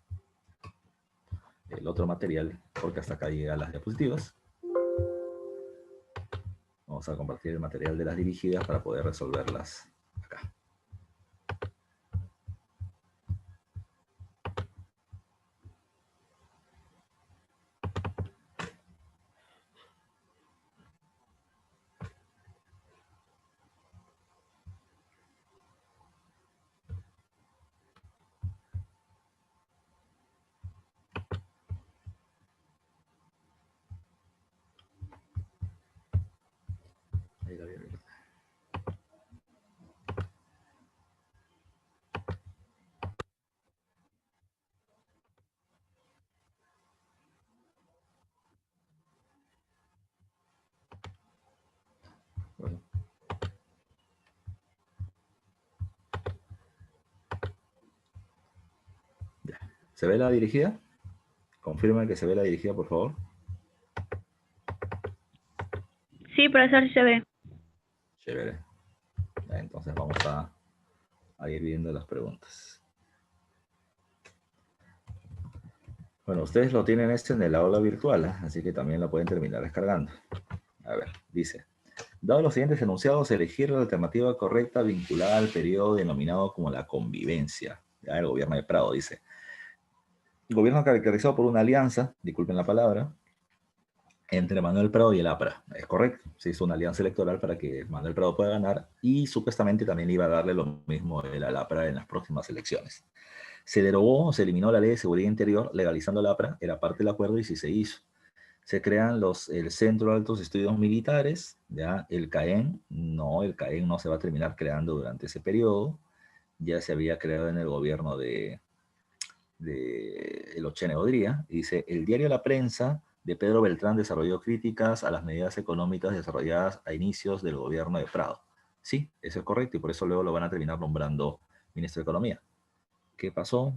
porque hasta acá llegan las diapositivas. Vamos a compartir el material de las dirigidas para poder resolverlas acá. Ahí la vieron. Bueno. Ya. ¿Se ve la dirigida? Confirma que se ve la dirigida, por favor. Sí, profesor, sí se ve. Chévere. Ya, entonces vamos a ir viendo las preguntas. Bueno, ustedes lo tienen en el aula virtual, así que también lo pueden terminar descargando. A ver, dice: dado los siguientes enunciados, elegir la alternativa correcta vinculada al periodo denominado como la convivencia. Ya, el gobierno de Prado dice: el gobierno caracterizado por una alianza, disculpen la palabra, entre Manuel Prado y el APRA. Es correcto, se hizo una alianza electoral para que Manuel Prado pueda ganar y supuestamente también iba a darle lo mismo él al APRA en las próximas elecciones. Se derogó, se eliminó la ley de seguridad interior legalizando el APRA, era parte del acuerdo y sí se hizo. Se crean el Centro de Altos Estudios Militares, ¿ya? El CAEN no se va a terminar creando durante ese periodo, ya se había creado en el gobierno de Ochene Godría. Dice: el diario La Prensa de Pedro Beltrán desarrolló críticas a las medidas económicas desarrolladas a inicios del gobierno de Prado. Sí, eso es correcto y por eso luego lo van a terminar nombrando ministro de Economía. ¿Qué pasó?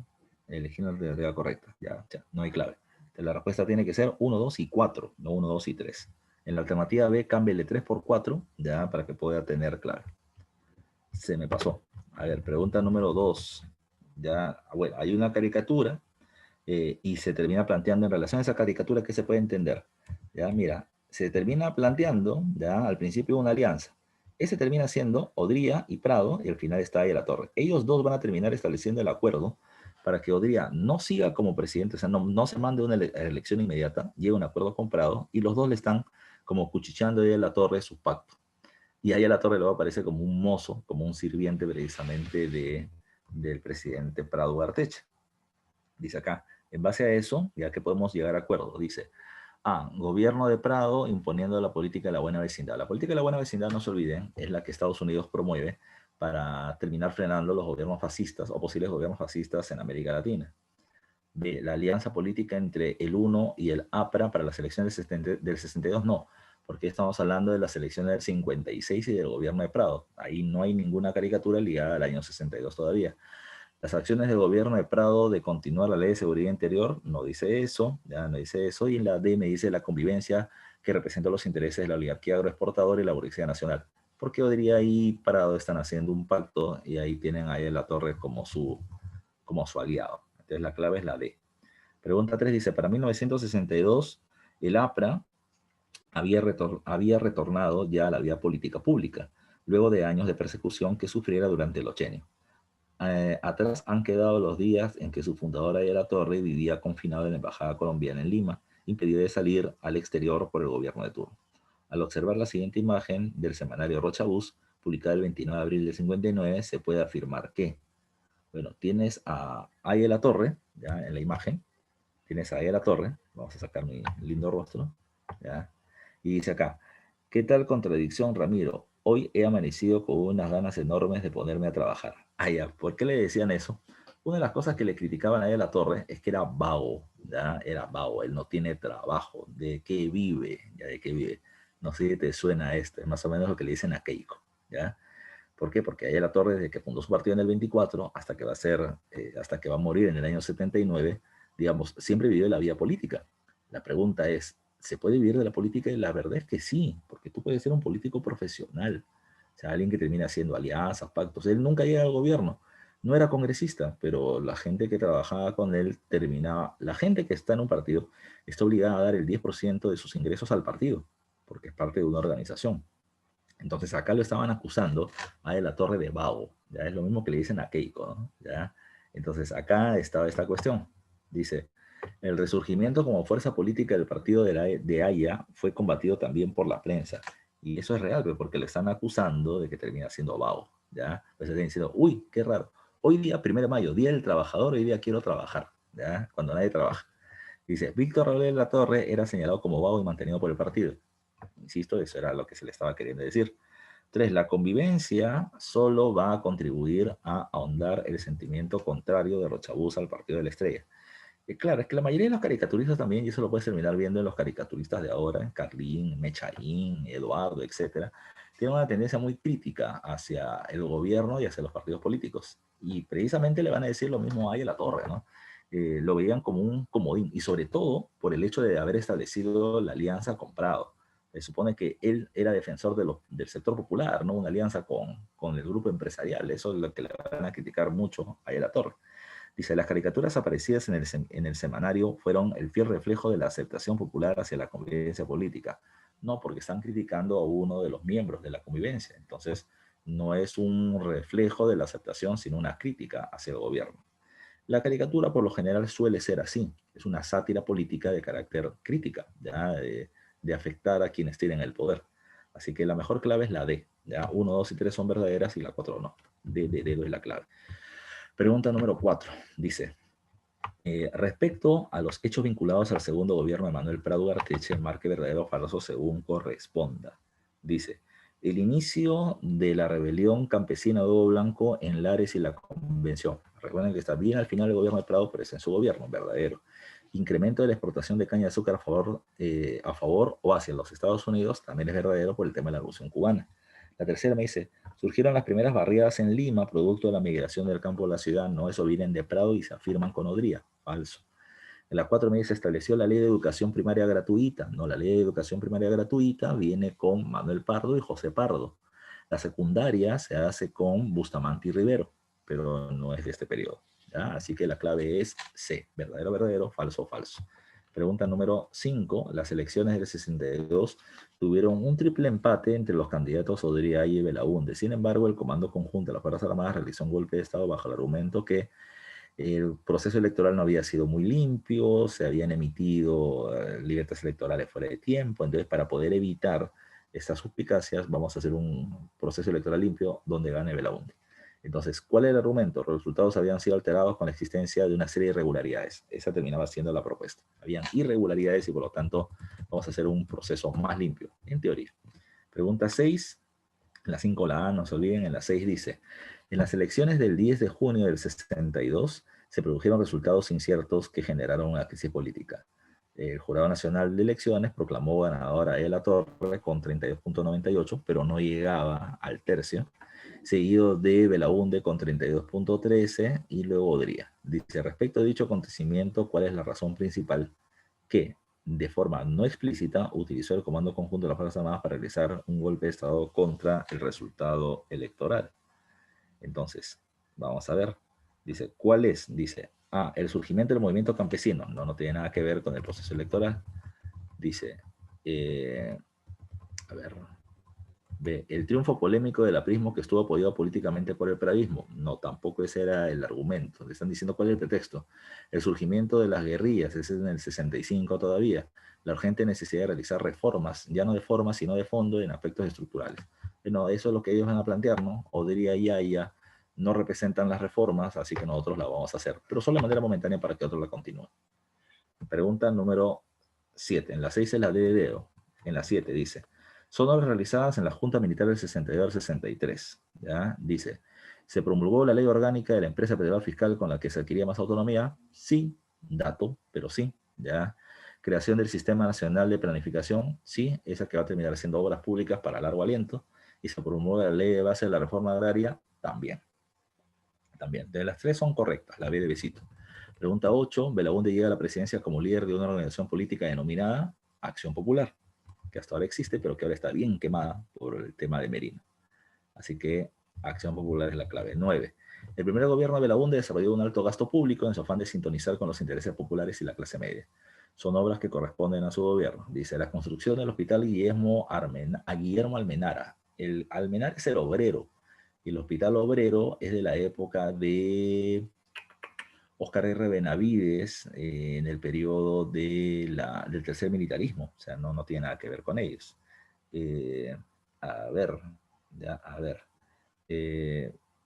Elegí la alternativa correcta. Ya, no hay clave. La respuesta tiene que ser 1, 2 y 4, no 1, 2 y 3. En la alternativa B, cámbiale 3 por 4, ya, para que pueda tener clave. Se me pasó. A ver, pregunta número 2. Ya, bueno, hay una caricatura y se termina planteando en relación a esa caricatura que se puede entender. Ya, mira, se termina planteando, ya, al principio una alianza. Ese termina siendo Odría y Prado, y al final está ahí la Torre. Ellos dos van a terminar estableciendo el acuerdo para que Odría no siga como presidente, o sea, no se mande una elección inmediata, llegue a un acuerdo con Prado, y los dos le están como cuchicheando ahí a la Torre su pacto. Y ahí a la Torre luego aparece como un mozo, como un sirviente precisamente del presidente Prado Ugarteche. Dice acá: en base a eso, ya que podemos llegar a acuerdo, dice: A, gobierno de Prado imponiendo la política de la buena vecindad. La política de la buena vecindad, no se olviden, es la que Estados Unidos promueve para terminar frenando los gobiernos fascistas o posibles gobiernos fascistas en América Latina. B, la alianza política entre el UNO y el APRA para las elecciones del 62, no, porque estamos hablando de las elecciones del 56 y del gobierno de Prado. Ahí no hay ninguna caricatura ligada al año 62 todavía. Las acciones del gobierno de Prado de continuar la ley de seguridad interior no dice eso, ya no dice eso, y en la D me dice la convivencia que representa los intereses de la oligarquía agroexportadora y la burguesía nacional. Porque Odría y Prado están haciendo un pacto y ahí tienen a la Torre como su aliado. Entonces la clave es la D. Pregunta 3 dice: para 1962 el APRA había retornado ya a la vida política pública, luego de años de persecución que sufriera durante el ochenio. Atrás han quedado los días en que su fundadora de la Torre vivía confinado en la embajada colombiana en Lima, impedido de salir al exterior por el gobierno de turno. Al observar la siguiente imagen del semanario Rochabús, publicada el 29 de abril del 59, se puede afirmar que, bueno, tienes a Aya La Torre, ya en la imagen, tienes a Aya La Torre, vamos a sacar mi lindo rostro, ya, y dice acá: ¿qué tal contradicción, Ramiro? Hoy he amanecido con unas ganas enormes de ponerme a trabajar. Ah, ya, ¿por qué le decían eso? Una de las cosas que le criticaban a La Torre es que era vago, ¿ya? Era vago, él no tiene trabajo. ¿De qué vive? ¿Ya? ¿De qué vive? No sé si te suena esto, es más o menos lo que le dicen a Keiko, ¿ya? ¿Por qué? Porque Aya La Torre, desde que fundó su partido en el 24 hasta que va a morir en el año 79, digamos, siempre vivió la vida política. La pregunta es, ¿se puede vivir de la política? Y la verdad es que sí, porque tú puedes ser un político profesional, o sea, alguien que termina haciendo alianzas, pactos. Él nunca llega al gobierno, no era congresista, pero la gente que trabajaba con él terminaba, la gente que está en un partido está obligada a dar el 10% de sus ingresos al partido, porque es parte de una organización. Entonces acá lo estaban acusando a De la Torre de vago, ya es lo mismo que le dicen a Keiko, ¿no? ¿Ya? Entonces acá estaba esta cuestión. Dice, el resurgimiento como fuerza política del partido de Haya fue combatido también por la prensa. Y eso es real, pues, porque le están acusando de que termina siendo vago, ¿ya? Pues están diciendo, uy, qué raro. Hoy día, 1 de mayo, Día del Trabajador, hoy día quiero trabajar, ¿ya? Cuando nadie trabaja. Dice, Víctor Raúl de la Torre era señalado como vago y mantenido por el partido. Insisto, eso era lo que se le estaba queriendo decir. 3. La convivencia solo va a contribuir a ahondar el sentimiento contrario de Rochabuz al partido de la Estrella. Claro, es que la mayoría de los caricaturistas también, y eso lo puedes terminar viendo en los caricaturistas de ahora, Carlín, Mechaín, Eduardo, etcétera, tienen una tendencia muy crítica hacia el gobierno y hacia los partidos políticos. Y precisamente le van a decir lo mismo a La Torre, ¿no? Lo veían como un comodín, y sobre todo por el hecho de haber establecido la alianza con Prado. Se supone que él era defensor del sector popular, ¿no? Una alianza con el grupo empresarial. Eso es lo que le van a criticar mucho a La Torre. Dice, las caricaturas aparecidas en el semanario fueron el fiel reflejo de la aceptación popular hacia la convivencia política. No, porque están criticando a uno de los miembros de la convivencia. Entonces, no es un reflejo de la aceptación, sino una crítica hacia el gobierno. La caricatura, por lo general, suele ser así. Es una sátira política de carácter crítica, ¿ya? De afectar a quienes tienen el poder. Así que la mejor clave es la D. ¿Ya? 1, 2 y 3 son verdaderas y la 4 no. D de dedo es la clave. Pregunta número 4. Dice, respecto a los hechos vinculados al segundo gobierno de Manuel Prado Ugarteche, marque verdadero o falso según corresponda. Dice, el inicio de la rebelión campesina de Hugo Blanco en Lares y la Convención. Recuerden que está bien al final el gobierno de Prado, pero es en su gobierno, verdadero. Incremento de la exportación de caña de azúcar a favor o hacia los Estados Unidos, también es verdadero por el tema de la Revolución Cubana. La tercera me dice, surgieron las primeras barriadas en Lima, producto de la migración del campo a la ciudad. No, eso vienen de Prado y se afirman con Odría. Falso. En la 4 me dice, estableció la ley de educación primaria gratuita. No, la ley de educación primaria gratuita viene con Manuel Pardo y José Pardo. La secundaria se hace con Bustamante y Rivero, pero no es de este periodo, ¿ya? Así que la clave es C, verdadero, verdadero, falso, falso. Pregunta número 5. Las elecciones del 62 tuvieron un triple empate entre los candidatos Odría y Belaúnde. Sin embargo, el Comando Conjunto de las Fuerzas Armadas realizó un golpe de Estado bajo el argumento que el proceso electoral no había sido muy limpio, se habían emitido libertades electorales fuera de tiempo. Entonces, para poder evitar estas suspicacias, vamos a hacer un proceso electoral limpio donde gane Belaúnde. Entonces, ¿cuál era el argumento? Los resultados habían sido alterados con la existencia de una serie de irregularidades. Esa terminaba siendo la propuesta. Habían irregularidades y por lo tanto vamos a hacer un proceso más limpio, en teoría. Pregunta 6. En la 5 la A, no se olviden, en la 6 dice, en las elecciones del 10 de junio del 62 se produjeron resultados inciertos que generaron una crisis política. El Jurado Nacional de Elecciones proclamó ganadora a La Torre con 32.98, pero no llegaba al tercio, seguido de Belaúnde con 32.13 y luego Odría. Dice, respecto a dicho acontecimiento, ¿cuál es la razón principal que, de forma no explícita, utilizó el Comando Conjunto de las Fuerzas Armadas para realizar un golpe de Estado contra el resultado electoral? Entonces, vamos a ver. Dice, ¿cuál es? Dice, A, el surgimiento del movimiento campesino. No, no tiene nada que ver con el proceso electoral. Dice, a ver, B, el triunfo polémico del aprismo que estuvo apoyado políticamente por el pradismo. No, tampoco ese era el argumento. Le están diciendo cuál es el pretexto. El surgimiento de las guerrillas, ese es en el 65 todavía. La urgente necesidad de realizar reformas, ya no de forma, sino de fondo en aspectos estructurales. No, eso es lo que ellos van a plantear, ¿no? Odría y Haya no representan las reformas, así que nosotros las vamos a hacer, pero solo de manera momentánea para que otros la continúen. Pregunta número 7. En la 6 es la D de dedo. En la 7 dice, son obras realizadas en la Junta Militar del 62 al 63. ¿Ya? Dice, ¿se promulgó la ley orgánica de la empresa federal fiscal con la que se adquiría más autonomía? Sí, dato, pero sí. ¿Ya? Creación del Sistema Nacional de Planificación, sí, esa que va a terminar haciendo obras públicas para largo aliento. Y se promulgó la ley de base de la reforma agraria, también. También. De las tres son correctas, la B de besito. Pregunta 8. Belaúnde llega a la presidencia como líder de una organización política denominada Acción Popular, que hasta ahora existe, pero que ahora está bien quemada por el tema de Merino. Así que Acción Popular es la clave. 9. El primer gobierno de Belaúnde desarrolló un alto gasto público en su afán de sintonizar con los intereses populares y la clase media. Son obras que corresponden a su gobierno. Dice, la construcción del hospital Guillermo Almenara. El Almenara es el obrero, y el hospital obrero es de la época de Óscar R. Benavides, en el periodo del tercer militarismo. O sea, no tiene nada que ver con ellos. A ver, ya, a ver.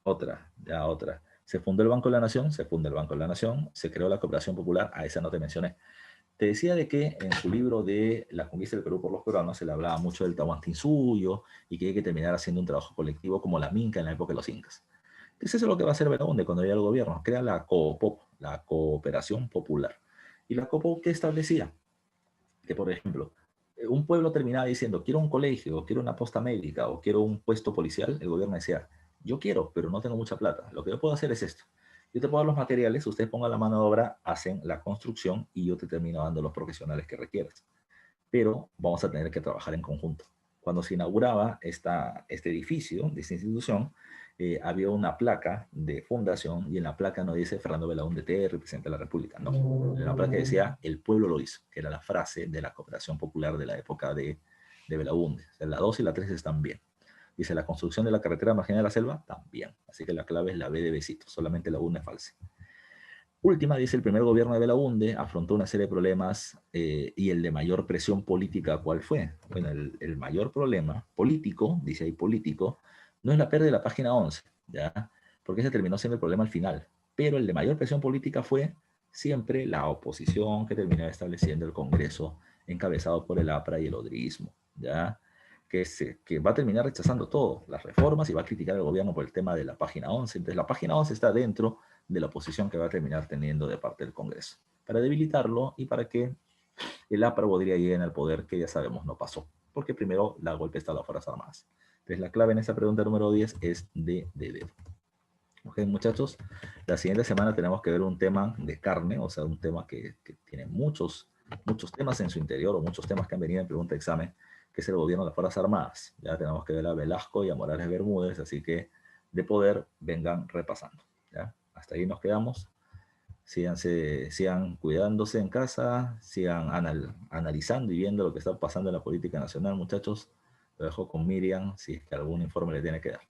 Otra. Se fundó el Banco de la Nación, se funda el Banco de la Nación, se creó la Cooperación Popular, a esa no te mencioné. Te decía de que en su libro de La conquista del Perú por los peruanos se le hablaba mucho del Tahuantinsuyo y que hay que terminar haciendo un trabajo colectivo como la Minca en la época de los incas. Entonces eso es lo que va a hacer Belaúnde cuando llegue al gobierno. Crea la COPOP, la Cooperación Popular. ¿Y la COPOP qué establecía? Que, por ejemplo, un pueblo terminaba diciendo, quiero un colegio, quiero una posta médica, o quiero un puesto policial. El gobierno decía, yo quiero, pero no tengo mucha plata. Lo que yo puedo hacer es esto. Yo te puedo dar los materiales, ustedes pongan la mano de obra, hacen la construcción y yo te termino dando los profesionales que requieras. Pero vamos a tener que trabajar en conjunto. Cuando se inauguraba este edificio, de esta institución, había una placa de fundación y en la placa no dice Fernando Belaúnde TR, presidente de la República. No, en la placa decía el pueblo lo hizo, que era la frase de la cooperación popular de la época de Belaúnde. O sea, la 2 y la 3 están bien. Dice, la construcción de la carretera marginal de la selva, también. Así que la clave es la B de besito, solamente la 1 es falsa. Última, dice, el primer gobierno de Belaúnde afrontó una serie de problemas y el de mayor presión política, ¿cuál fue? Bueno, el mayor problema político, dice ahí político, no es la pérdida de la página 11, ¿ya? Porque ese terminó siendo el problema al final. Pero el de mayor presión política fue siempre la oposición que terminó estableciendo el Congreso encabezado por el APRA y el odrismo, ¿ya? Que va a terminar rechazando todo, las reformas, y va a criticar al gobierno por el tema de la página 11. Entonces la página 11 está dentro de la oposición que va a terminar teniendo de parte del Congreso, para debilitarlo y para que el APRA podría llegar al poder, que ya sabemos no pasó, porque primero la golpe está a las Fuerzas Armadas. Entonces la clave en esta pregunta número 10 es D de dedo. Ok, muchachos, la siguiente semana tenemos que ver un tema de carne, o sea, un tema que tiene muchos temas en su interior, o muchos temas que han venido en pregunta de examen, que es el gobierno de las Fuerzas Armadas. Ya tenemos que ver a Velasco y a Morales Bermúdez, así que de poder vengan repasando. ¿Ya? Hasta ahí nos quedamos. Sigan cuidándose en casa, sigan analizando y viendo lo que está pasando en la política nacional, muchachos. Lo dejo con Miriam, si es que algún informe le tiene que dar.